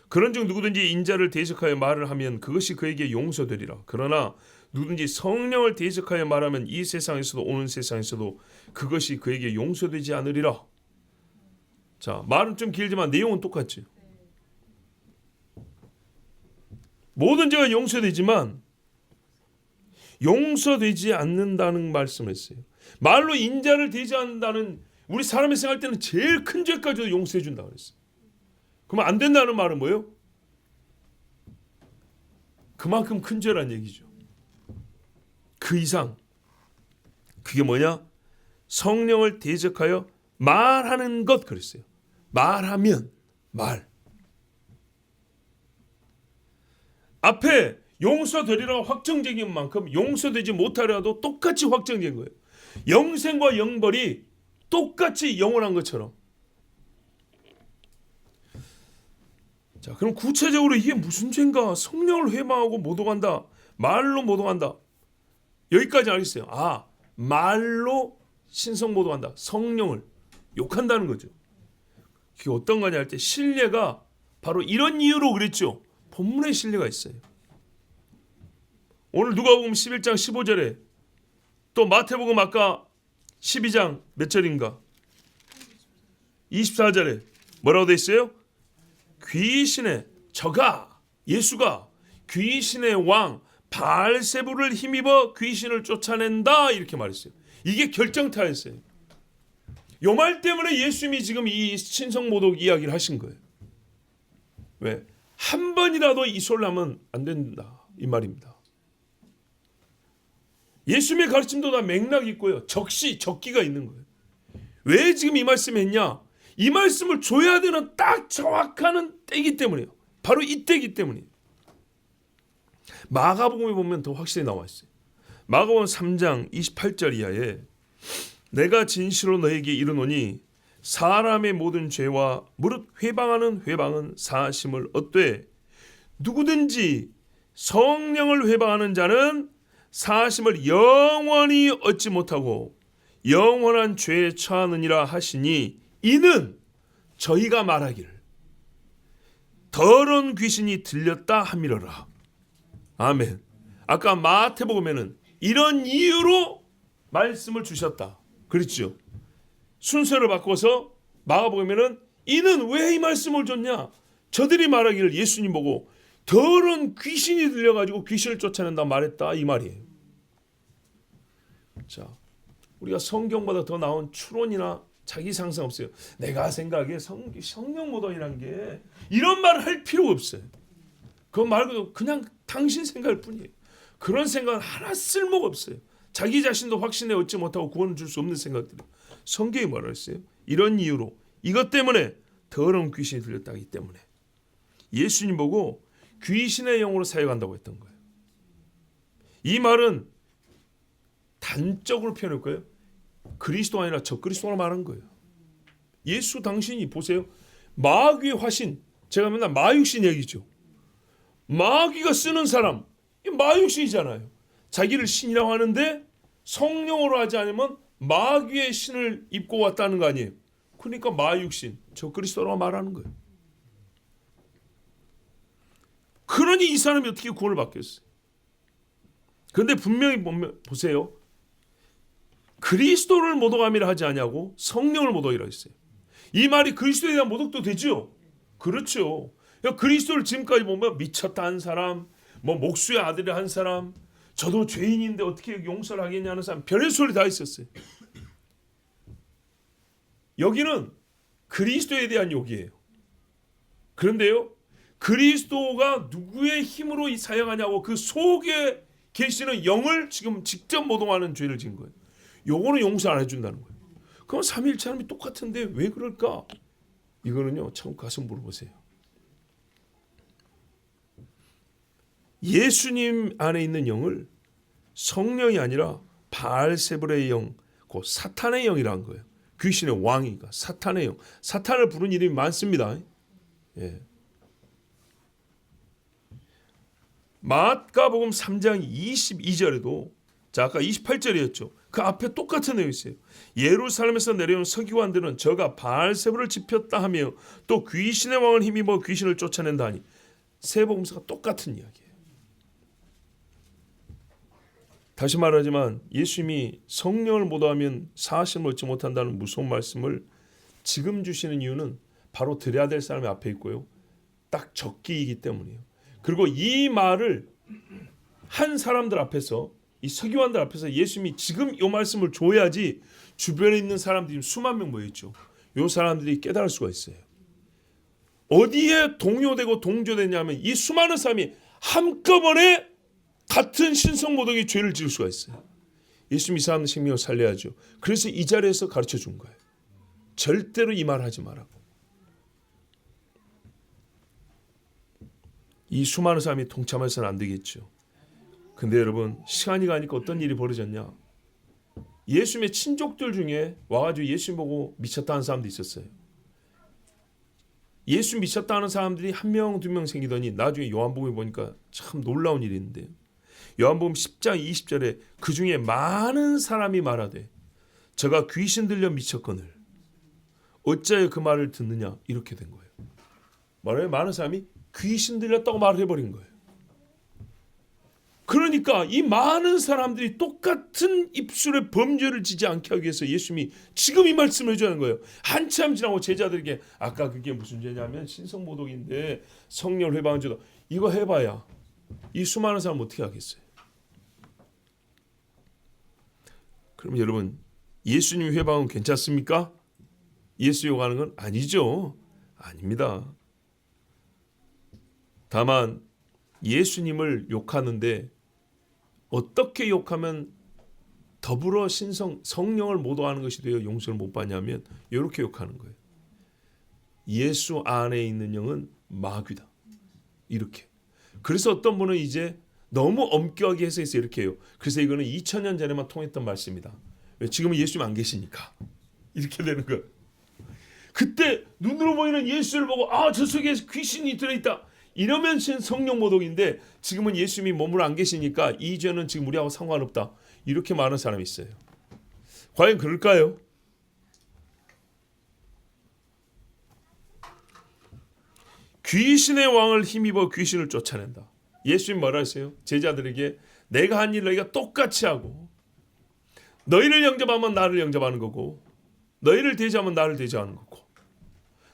그런즉 누구든지 인자를 대적하여 말을 하면 그것이 그에게 용서되리라. 그러나 누구든지 성령을 대적하여 말하면 이 세상에서도 오는 세상에서도 그것이 그에게 용서되지 않으리라. 자, 말은 좀 길지만 내용은 똑같죠. 모든 죄가 용서되지만 용서되지 않는다는 말씀을 했어요. 말로 인자를 대적한다는 우리 사람이 생각할 때는 제일 큰 죄까지도 용서해 준다고 그랬어요. 그러면 안 된다는 말은 뭐예요? 그만큼 큰 죄란 얘기죠. 그 이상 그게 뭐냐? 성령을 대적하여 말하는 것 그랬어요. 말하면 말. 앞에 용서되리라 확정적인 만큼 용서되지 못하려도 똑같이 확정된 거예요. 영생과 영벌이 똑같이 영원한 것처럼. 자, 그럼 구체적으로 이게 무슨 죄인가? 성령을 회방하고 모독한다. 말로 모독한다. 여기까지 알겠어요. 말로 신성 모독한다. 성령을 욕한다는 거죠. 그게 어떤 거냐 할 때 신뢰가 바로 이런 이유로 그랬죠. 본문에 신뢰가 있어요. 오늘 누가복음 11장 15절에 또 마태복음 아까 12장 몇 절인가? 24절에 뭐라고 돼 있어요? 귀신의 저가 예수가 귀신의 왕 바알세불을 힘입어 귀신을 쫓아낸다 이렇게 말했어요. 이게 결정타였어요. 요 말 때문에 예수님이 지금 이 신성모독 이야기를 하신 거예요. 왜? 한 번이라도 이솔하면 안 된다 이 말입니다. 예수님의 가르침도 다 맥락이 있고요. 적기가 있는 거예요. 왜 지금 이 말씀을 했냐? 이 말씀을 줘야 되는 딱 정확한 때이기 때문이에요. 바로 이때이기 때문이에요. 마가복음에 보면 더 확실히 나와 있어요. 마가복음 3장 28절 이하에 내가 진실로 너에게 이르노니 사람의 모든 죄와 무릇 회방하는 회방은 사하심을 얻되 누구든지 성령을 회방하는 자는 사하심을 영원히 얻지 못하고 영원한 죄에 처하느니라 하시니 이는 저희가 말하기를 더러운 귀신이 들렸다 함이러라. 아멘. 아까 마태복음에는 이런 이유로 말씀을 주셨다 그랬죠. 순서를 바꿔서 마가복음에는 이는 왜 이 말씀을 줬냐? 저들이 말하기를 예수님 보고 더러운 귀신이 들려가지고 귀신을 쫓아낸다 말했다 이 말이에요. 자, 우리가 성경보다 더 나은 추론이나 자기 상상 없어요. 내가 생각에 성령 모독이란 게 이런 말을 할 필요가 없어요. 그거 말고도 그냥 당신 생각일 뿐이에요. 그런 생각은 하나 쓸모가 없어요. 자기 자신도 확신에 얻지 못하고 구원을 줄 수 없는 생각들이. 성경이 뭐라 했어요? 이런 이유로 이것 때문에 더러운 귀신이 들렸다기 때문에 예수님 보고 귀신의 영으로 사역한다고 했던 거예요. 이 말은 단적으로 표현할 거예요. 그리스도가 아니라 적그리스도로 말한 거예요. 예수 당신이 보세요. 마귀의 화신, 제가 맨날 마육신 얘기죠. 마귀가 쓰는 사람, 마육신이잖아요. 자기를 신이라고 하는데 성령으로 하지 않으면 마귀의 신을 입고 왔다는 거 아니에요. 그러니까 마육신, 적그리스도라고 말하는 거예요. 그러니 이 사람이 어떻게 구원을 받겠어요? 그런데 분명히 보세요. 그리스도를 모독함이라 하지 않냐고 성령을 모독이라 했어요. 이 말이 그리스도에 대한 모독도 되죠. 그렇죠. 그리스도를 지금까지 보면 미쳤다 한 사람, 뭐 목수의 아들이 한 사람, 저도 죄인인데 어떻게 용서를 하겠냐는 사람, 별의 소리 다 있었어요. 여기는 그리스도에 대한 욕이에요. 그런데요, 그리스도가 누구의 힘으로 사역하냐고 그 속에 계시는 영을 지금 직접 모독하는 죄를 지은 거예요. 요거는 용서 안 해준다는 거예요. 그럼 삼위일체 하나님이 똑같은데 왜 그럴까? 이거는요, 참 가서 물어보세요. 예수님 안에 있는 영을 성령이 아니라 바알세불의 영, 그 사탄의 영이라는 거예요. 귀신의 왕이니까 사탄의 영. 사탄을 부른 이름이 많습니다. 예. 마가복음 3장 22절에도 자 아까 28절이었죠. 그 앞에 똑같은 내용이 있어요. 예루살렘에서 내려온 서기관들은 저가 바알세불을 지폈다 하며 또 귀신의 왕을 힘입어 귀신을 쫓아낸다 하니 세 복음서가 똑같은 이야기예요. 다시 말하지만 예수님이 성령을 모독하면 사하심을 얻지 못한다는 무서운 말씀을 지금 주시는 이유는 바로 들어야 될 사람이 앞에 있고요. 딱 적기이기 때문이에요. 그리고 이 말을 한 사람들 앞에서 이 서기관들 앞에서 예수님이 지금 이 말씀을 줘야지 주변에 있는 사람들이 수만 명 모여있죠. 이 사람들이 깨달을 수가 있어요. 어디에 동요되고 동조되냐면 이 수많은 사람이 한꺼번에 같은 신성모독의 죄를 지을 수가 있어요. 예수님이 이 사람들 생명을 살려야죠. 그래서 이 자리에서 가르쳐 준 거예요. 절대로 이 말 하지 말라고. 이 수많은 사람이 동참해서는 안 되겠죠. 근데 여러분 시간이 가니까 어떤 일이 벌어졌냐. 예수님의 친족들 중에 와가지고 예수님 보고 미쳤다는 사람도 있었어요. 예수 미쳤다는 사람들이 한 명, 두 명 생기더니 나중에 요한복음에 보니까 참 놀라운 일이 있는데요. 요한복음 10장 20절에 그 중에 많은 사람이 말하되 저가 귀신 들려 미쳤거늘 어찌하여 그 말을 듣느냐 이렇게 된 거예요. 말하면 많은 사람이 귀신 들렸다고 말을 해버린 거예요. 그러니까 이 많은 사람들이 똑같은 입술에 범죄를 지지 않게 하기 위해서 예수님이 지금 이 말씀을 해주는 거예요. 한참 지나고 제자들에게 아까 그게 무슨 죄냐면 신성모독인데 성령 회방한 죄도 이거 해봐야 이 수많은 사람 어떻게 하겠어요. 그럼 여러분 예수님 회방은 괜찮습니까? 예수 욕하는 건 아니죠. 아닙니다. 다만 예수님을 욕하는데 어떻게 욕하면 더불어 성령을 모독하는 것이 되어 용서를 못 받냐면 이렇게 욕하는 거예요. 예수 안에 있는 영은 마귀다. 이렇게. 그래서 어떤 분은 이제 너무 엄격하게 해석해서 이렇게 해요. 그래서 이거는 2000년 전에만 통했던 말씀이다. 왜? 지금은 예수님 안 계시니까. 이렇게 되는 거예요. 그때 눈으로 보이는 예수를 보고 저 속에 귀신이 들어있다 이러면 성령 모독인데, 지금은 예수님이 몸으로 안 계시니까 이 죄는 지금 우리하고 상관없다 이렇게 말하는 사람이 있어요. 과연 그럴까요? 귀신의 왕을 힘입어 귀신을 쫓아낸다. 예수님 뭐라 했어요? 제자들에게 내가 한 일 너희가 똑같이 하고, 너희를 영접하면 나를 영접하는 거고, 너희를 대접하면 나를 대접하는 거고,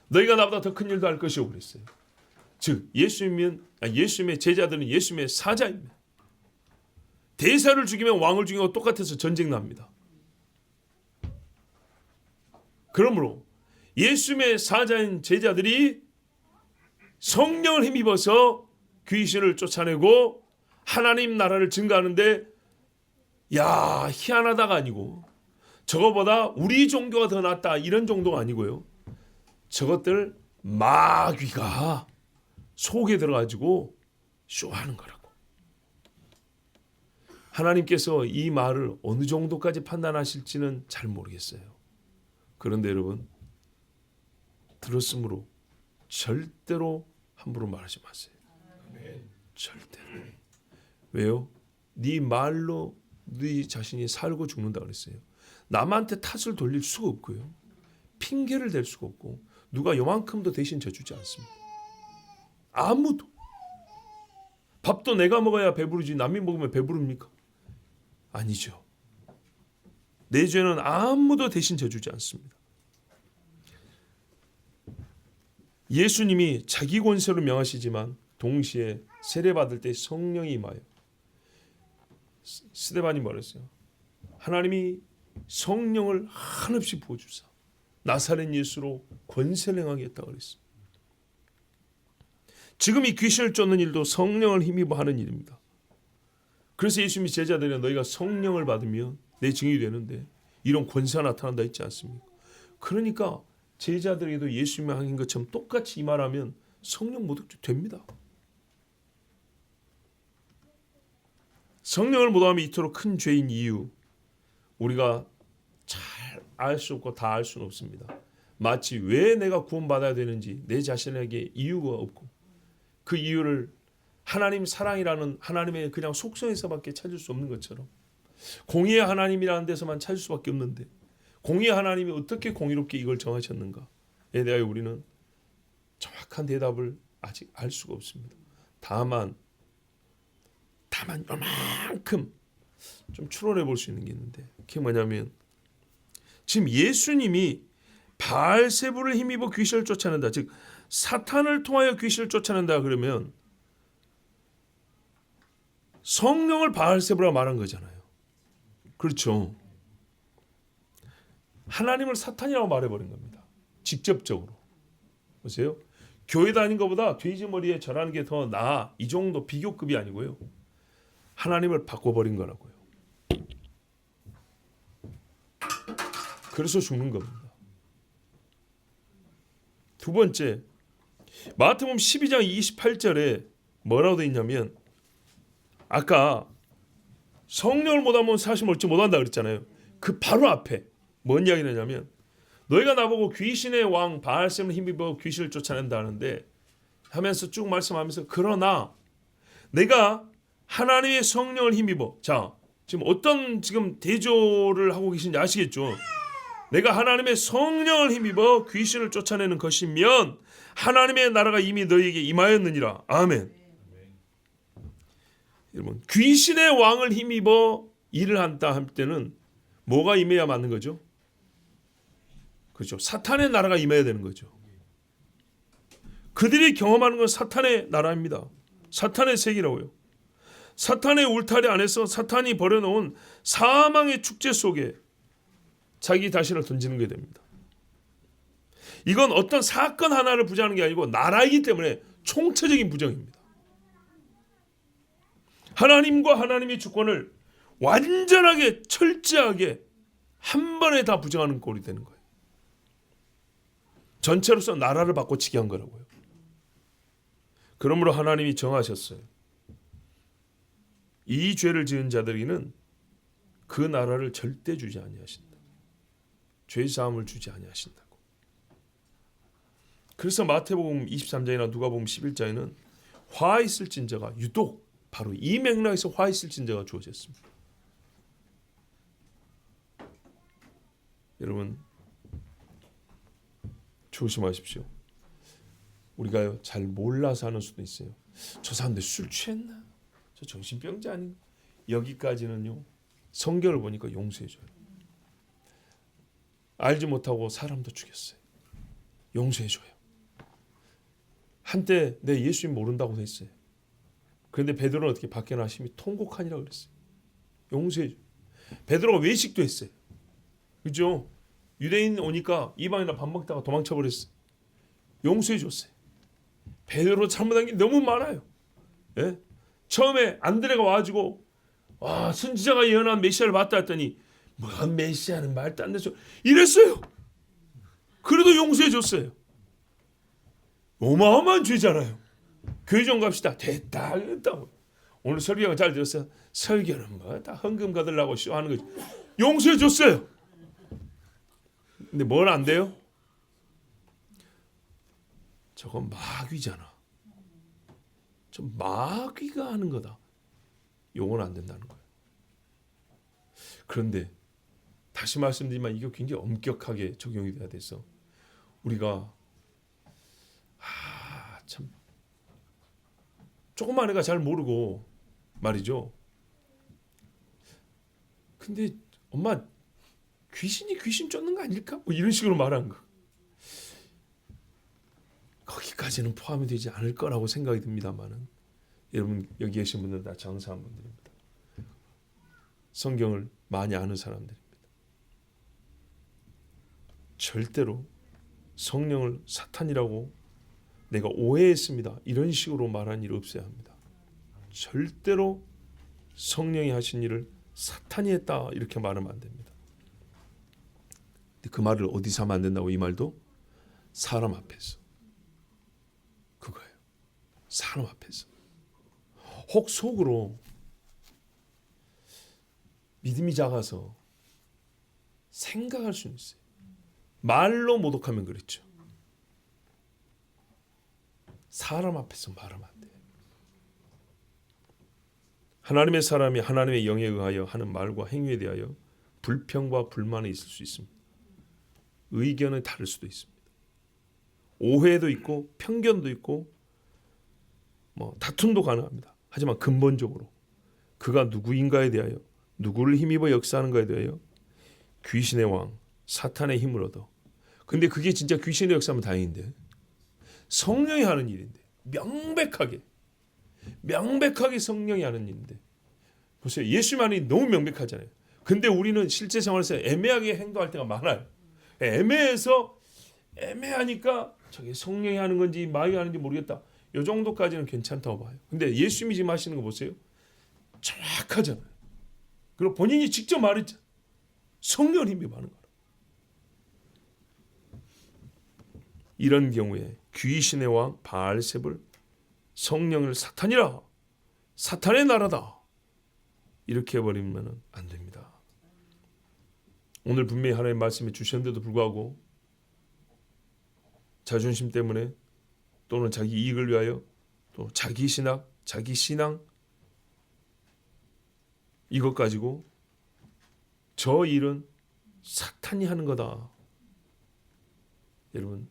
너희가 나보다 더 큰 일도 할 것이고 그랬어요. 즉 예수님의 제자들은 예수님의 사자입니다. 대사를 죽이면 왕을 죽이는 거 똑같아서 전쟁 납니다. 그러므로 예수님의 사자인 제자들이 성령을 힘입어서 귀신을 쫓아내고 하나님 나라를 증거하는데, 야 희한하다가 아니고 저거보다 우리 종교가 더 낫다 이런 정도가 아니고요. 저것들 마귀가 속에 들어가지고 쇼하는 거라고. 하나님께서 이 말을 어느 정도까지 판단하실지는 잘 모르겠어요. 그런데 여러분, 들었으므로 절대로 함부로 말하지 마세요. 절대로. 왜요? 네 말로 네 자신이 살고 죽는다 그랬어요. 남한테 탓을 돌릴 수가 없고요. 핑계를 댈 수가 없고, 누가 요만큼도 대신 져주지 않습니다. 아무도. 밥도 내가 먹어야 배부르지 남이 먹으면 배부릅니까? 아니죠. 내 죄는 아무도 대신 져주지 않습니다. 예수님이 자기 권세로 명하시지만 동시에 세례받을 때 성령이 임하여, 스데반이 말했어요. 하나님이 성령을 한없이 부어주사 나사렛 예수로 권세를 행하겠다고 그랬어요. 지금 이 귀신을 쫓는 일도 성령을 힘입어 하는 일입니다. 그래서 예수님이 제자들이 너희가 성령을 받으면 내 증인이 되는데 이런 권세가 나타난다 했지 않습니까? 그러니까 제자들에게도 예수님이 하신 것처럼 똑같이 이 말하면 성령 모독죄 됩니다. 성령을 모독하면 이토록 큰 죄인 이유, 우리가 잘 알 수 없고 다 알 수는 없습니다. 마치 왜 내가 구원받아야 되는지 내 자신에게 이유가 없고, 그 이유를 하나님 사랑이라는 하나님의 그냥 속성에서밖에 찾을 수 없는 것처럼, 공의의 하나님이라는 데서만 찾을 수밖에 없는데, 공의의 하나님이 어떻게 공의롭게 이걸 정하셨는가에 대하여 우리는 정확한 대답을 아직 알 수가 없습니다. 다만 요만큼 좀 추론해 볼 수 있는 게 있는데, 그게 뭐냐면 지금 예수님이 바알세불을 힘입어 귀신을 쫓아낸다, 즉 사탄을 통하여 귀신을 쫓아낸다 그러면 성령을 바알세불이라고 말한 거잖아요. 그렇죠. 하나님을 사탄이라고 말해버린 겁니다. 직접적으로. 보세요. 교회 다닌 것보다 돼지머리에 절하는 게 더 나아, 이 정도 비교급이 아니고요. 하나님을 바꿔버린 거라고요. 그래서 죽는 겁니다. 두 번째, 마태복음 12장 28절에 뭐라고 되어 있냐면, 아까 성령을 못하면 사실 얻지 못한다 그랬잖아요. 그 바로 앞에 뭔 이야기를 하냐면, 너희가 나보고 귀신의 왕 바알세불을 힘입어 귀신을 쫓아낸다 하는데 하면서 쭉 말씀하면서, 그러나 내가 하나님의 성령을 힘입어, 자 지금 어떤 지금 대조를 하고 계신지 아시겠죠? 내가 하나님의 성령을 힘입어 귀신을 쫓아내는 것이면 하나님의 나라가 이미 너희에게 임하였느니라. 아멘. 여러분, 귀신의 왕을 힘입어 일을 한다 할 때는 뭐가 임해야 맞는 거죠? 그렇죠. 사탄의 나라가 임해야 되는 거죠. 그들이 경험하는 건 사탄의 나라입니다. 사탄의 세계라고요. 사탄의 울타리 안에서 사탄이 버려놓은 사망의 축제 속에 자기 자신을 던지는 게 됩니다. 이건 어떤 사건 하나를 부정하는 게 아니고 나라이기 때문에 총체적인 부정입니다. 하나님과 하나님의 주권을 완전하게 철저하게 한 번에 다 부정하는 꼴이 되는 거예요. 전체로서 나라를 바꿔치기 한 거라고요. 그러므로 하나님이 정하셨어요. 이 죄를 지은 자들에게는 그 나라를 절대 주지 아니하신다. 죄 사함을 주지 아니하신다고. 그래서 마태복음 23장이나 누가복음 11장에는 화 있을진저가 유독 바로 이 맥락에서 화 있을진저가 주어졌습니다. 여러분 조심하십시오. 우리가요 잘 몰라서 하는 수도 있어요. 저 사람들 술 취했나? 저 정신병자 아닌가? 여기까지는요 성경을 보니까 용서해줘요. 알지 못하고 사람도 죽였어요. 용서해줘요. 한때 내 예수님 모른다고 했어요. 그런데 베드로는 어떻게 밖에 나심이 통곡하니라 그랬어요. 용서해줘요. 베드로가 외식도 했어요. 그죠? 유대인 오니까 이방인이랑 밥 먹다가 도망쳐 버렸어요. 용서해줬어요. 베드로 잘못한 게 너무 많아요. 예? 처음에 안드레가 와가지고 와 선지자가 예언한 메시아를 봤다 했더니 뭐 메시아는 말도 안 되죠 이랬어요. 그래도 용서해줬어요. 어마어마한 죄잖아요. 교회 좀 갑시다. 됐다 했다고. 오늘 설교가 잘 들었어요. 설교는 뭐 다 헌금 받으려고 쇼하는 거지. 용서해줬어요. 근데 뭘 안 돼요? 저건 마귀잖아. 저 마귀가 하는 거다. 요건 안 된다는 거예요. 그런데 다시 말씀드리지만 이게 굉장히 엄격하게 적용이 돼야 돼서 우리가 참 조그만 애가 잘 모르고 말이죠. 근데 엄마 귀신이 귀신 쫓는 거 아닐까? 뭐 이런 식으로 말한 거. 거기까지는 포함이 되지 않을 거라고 생각이 듭니다만은 여러분 여기 계신 분들은 다 장사한 분들입니다. 성경을 많이 아는 사람들입니다. 절대로 성령을 사탄이라고 내가 오해했습니다. 이런 식으로 말한 일 없어야 합니다. 절대로 성령이 하신 일을 사탄이 했다 이렇게 말하면 안 됩니다. 근데 그 말을 어디서 하면 안 된다고 이 말도? 사람 앞에서. 그거예요. 사람 앞에서. 혹 속으로 믿음이 작아서 생각할 수는 있어요. 말로 모독하면 그렇죠. 사람 앞에서 말하면 안 돼요. 하나님의 사람이 하나님의 영에 의하여 하는 말과 행위에 대하여 불평과 불만이 있을 수 있습니다. 의견은 다를 수도 있습니다. 오해도 있고 편견도 있고 뭐 다툼도 가능합니다. 하지만 근본적으로 그가 누구인가에 대하여 누구를 힘입어 역사하는 것에 대하여 귀신의 왕 사탄의 힘을 얻어. 근데 그게 진짜 귀신의 역사면 다행인데 성령이 하는 일인데 명백하게 성령이 하는 일인데 보세요. 예수만이 너무 명백하잖아요. 근데 우리는 실제 생활에서 애매하게 행동할 때가 많아요. 애매하니까 저게 성령이 하는 건지 마귀가 하는지 모르겠다. 이 정도까지는 괜찮다고 봐요. 근데 예수님이 지금 하시는 거 보세요. 정확하잖아요. 그리고 본인이 직접 말했죠. 성령 힘이 많은 거라. 이런 경우에 귀신의 왕 바알세불 성령을 사탄이라 사탄의 나라다 이렇게 해버리면 안 됩니다. 오늘 분명히 하나님의 말씀을 주셨는데도 불구하고 자존심 때문에 또는 자기 이익을 위하여 또 자기 신앙 이것 가지고 저 일은 사탄이 하는 거다. 여러분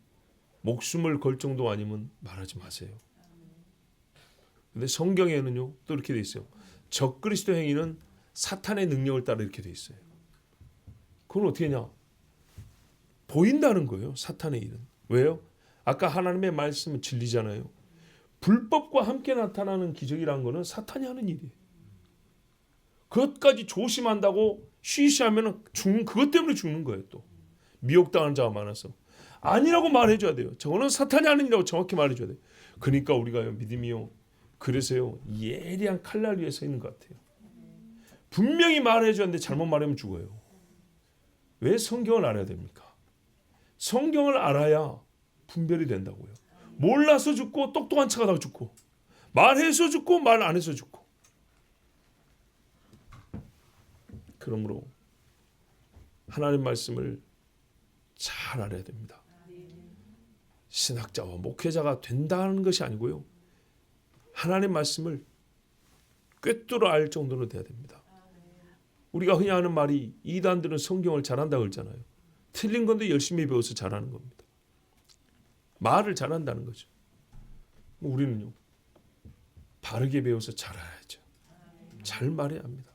목숨을 걸 정도 아니면 말하지 마세요. 근데 성경에는요 또 이렇게 돼 있어요. 적그리스도 행위는 사탄의 능력을 따라 이렇게 돼 있어요. 그건 어떻게 하냐? 보인다는 거예요. 사탄의 일은. 왜요? 아까 하나님의 말씀은 진리잖아요. 불법과 함께 나타나는 기적이라는 거는 사탄이 하는 일이에요. 그것까지 조심한다고 쉬쉬하면 그것 때문에 죽는 거예요. 또 미혹당하는 자가 많아서 아니라고 말해줘야 돼요. 저거는 사탄이 하는 일이라고 정확히 말해줘야 돼요. 그러니까 우리가요 믿음이요 그래서요 예리한 칼날 위에 서 있는 것 같아요. 분명히 말해줘야 하는데 잘못 말하면 죽어요. 왜 성경을 알아야 됩니까? 성경을 알아야 분별이 된다고요. 몰라서 죽고 똑똑한 척하다가 죽고 말해서 죽고 말 안 해서 죽고. 그러므로 하나님 말씀을 잘 알아야 됩니다. 신학자와 목회자가 된다는 것이 아니고요. 하나님의 말씀을 꿰뚫어 알 정도로 돼야 됩니다. 우리가 흔히 하는 말이 이단들은 성경을 잘한다고 그러잖아요. 틀린 건데 열심히 배워서 잘하는 겁니다. 말을 잘한다는 거죠. 우리는요. 바르게 배워서 잘해야죠. 잘 말해야 합니다.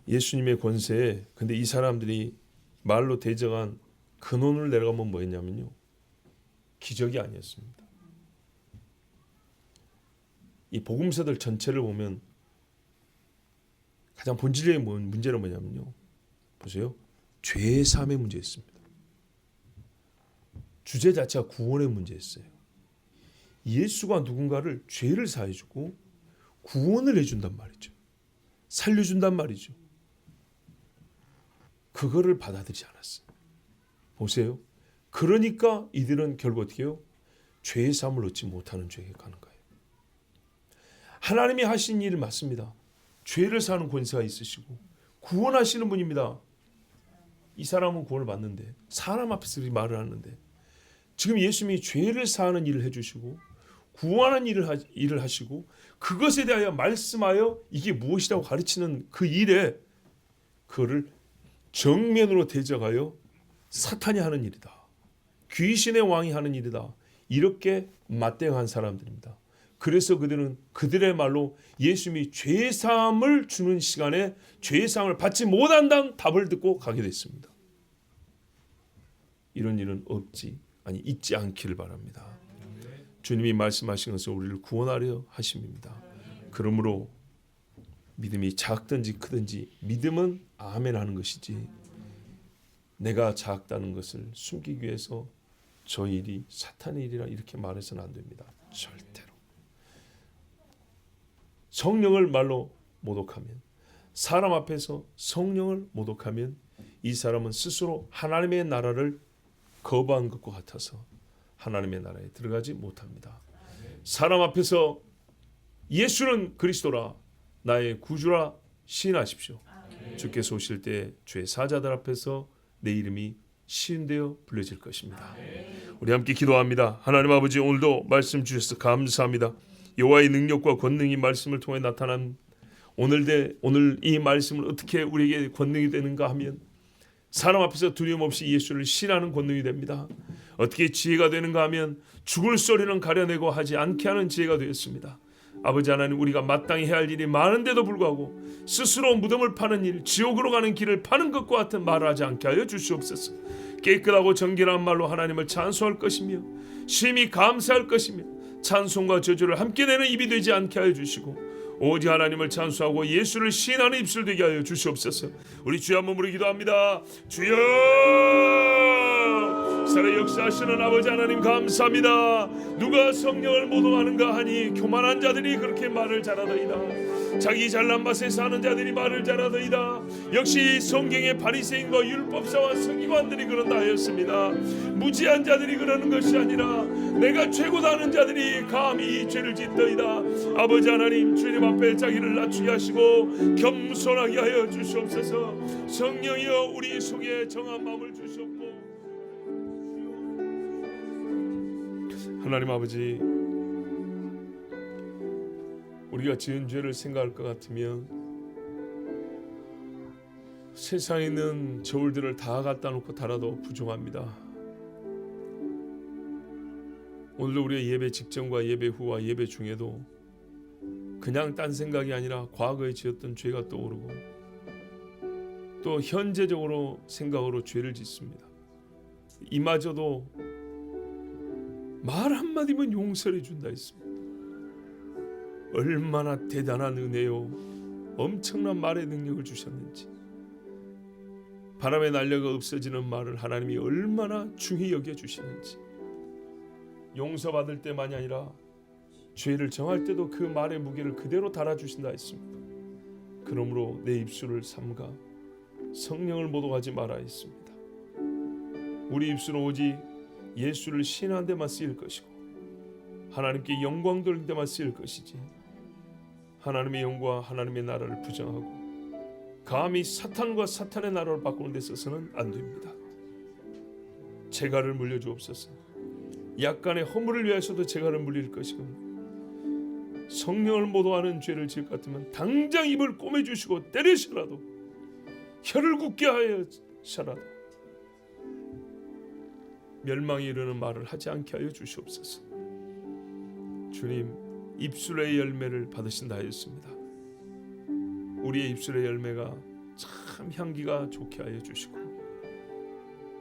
예수님의 권세에 근데 이 사람들이 말로 대적한 근원을 내려가면 뭐였냐면요. 기적이 아니었습니다. 이 복음서들 전체를 보면 가장 본질의 문제는 뭐냐면요. 보세요. 죄의 삶의 문제였습니다. 주제 자체가 구원의 문제였어요. 예수가 누군가를 죄를 사해주고 구원을 해준단 말이죠. 살려준단 말이죠. 그거를 받아들이지 않았어요. 보세요. 그러니까 이들은 결국 어떻게 해요? 죄의 삶을 얻지 못하는 죄에 가는 거예요. 하나님이 하신 일 맞습니다. 죄를 사는 권세가 있으시고 구원하시는 분입니다. 이 사람은 구원을 받는데 사람 앞에서 말을 하는데 지금 예수님이 죄를 사하는 일을 해주시고 구원하는 일을 하시고 그것에 대하여 말씀하여 이게 무엇이라고 가르치는 그 일에 그거를 정면으로 대적하여 사탄이 하는 일이다. 귀신의 왕이 하는 일이다. 이렇게 맞대응한 사람들입니다. 그래서 그들은 그들의 말로 예수님이 죄사함을 주는 시간에 죄사함을 받지 못한다는 답을 듣고 가게 됐습니다. 이런 일은 있지 않기를 바랍니다. 주님이 말씀하신 것은 우리를 구원하려 하심입니다. 그러므로 믿음이 작든지 크든지 믿음은 아멘 하는 것이지 내가 작다는 것을 숨기기 위해서 저 일이 사탄의 일이라 이렇게 말해서는 안 됩니다. 절대로. 성령을 말로 모독하면 사람 앞에서 성령을 모독하면 이 사람은 스스로 하나님의 나라를 거부한 것과 같아서 하나님의 나라에 들어가지 못합니다. 사람 앞에서 예수는 그리스도라 나의 구주라 시인하십시오. 주께서 오실 때 죄 사자들 앞에서 내 이름이 시인되어 불려질 것입니다. 우리 함께 기도합니다. 하나님 아버지 오늘도 말씀 주셔서 감사합니다. 여호와의 능력과 권능이 말씀을 통해 나타난 오늘 이 말씀을 어떻게 우리에게 권능이 되는가 하면 사람 앞에서 두려움 없이 예수를 신하는 권능이 됩니다. 어떻게 지혜가 되는가 하면 죽을 소리는 가려내고 하지 않게 하는 지혜가 되었습니다. 아버지 하나님 우리가 마땅히 해야 할 일이 많은데도 불구하고 스스로 무덤을 파는 일, 지옥으로 가는 길을 파는 것과 같은 말을 하지 않게 하여 주시옵소서. 깨끗하고 정결한 말로 하나님을 찬송할 것이며 심히 감사할 것이며 찬송과 저주를 함께 내는 입이 되지 않게 하여 주시고 오직 하나님을 찬송하고 예수를 시인하는 입술 되게 하여 주시옵소서. 우리 주여 한번 부르 기도합니다. 주여 살아 역사하시는 아버지 하나님 감사합니다. 누가 성령을 모독하는가 하니 교만한 자들이 그렇게 말을 잘하더이다. 자기 잘난 맛에 사는 자들이 말을 잘하더이다. 역시 성경의 바리새인과 율법사와 서기관들이 그런다 하였습니다. 무지한 자들이 그러는 것이 아니라 내가 최고다 하는 자들이 감히 이 죄를 짓더이다. 아버지 하나님 주님 앞에 자기를 낮추게 하시고 겸손하게 하여 주시옵소서. 성령이여 우리 속에 정한 마음을 주시옵고 하나님 아버지 우리가 지은 죄를 생각할 것 같으면 세상에 있는 저울들을 다 갖다 놓고 달아도 부족합니다. 오늘도 우리의 예배 직전과 예배 후와 예배 중에도 그냥 딴 생각이 아니라 과거에 지었던 죄가 떠오르고 또 현재적으로 생각으로 죄를 짓습니다. 이마저도 말 한마디면 용서해 준다 했습니다. 얼마나 대단한 은혜요 엄청난 말의 능력을 주셨는지 바람에 날려가 없어지는 말을 하나님이 얼마나 중히 여겨주시는지 용서받을 때만이 아니라 죄를 정할 때도 그 말의 무게를 그대로 달아주신다 했습니다. 그러므로 내 입술을 삼가 성령을 모독하지 마라 했습니다. 우리 입술은 오직 예수를 신한 데만 쓰일 것이고 하나님께 영광 돌릴 데만 쓰일 것이지 하나님의 영광 하나님의 나라를 부정하고 감히 사탄과 사탄의 나라로 바꾸는 데 있어서는 안 됩니다. 재갈을 물려주옵소서. 약간의 허물을 위해서도 재갈을 물릴 것이고, 성령을 모독하는 죄를 지을 것 같으면 당장 입을 꼬매주시고 때리시라도, 혀를 굳게 하여서라도 멸망에 이르는 말을 하지 않게 하여 주시옵소서. 주님, 입술의 열매를 받으신다 하였습니다. 우리의 입술의 열매가 참 향기가 좋게 하여 주시고,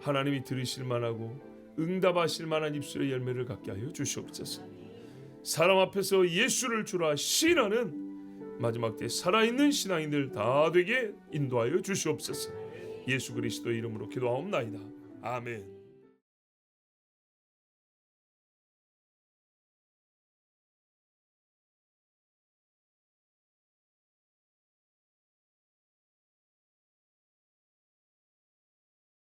하나님이 들으실 만하고 응답하실 만한 입술의 열매를 갖게 하여 주시옵소서. 사람 앞에서 예수를 주라 시인하는 마지막 때 살아있는 신앙인들 다 되게 인도하여 주시옵소서. 예수 그리스도 이름으로 기도하옵나이다. 아멘.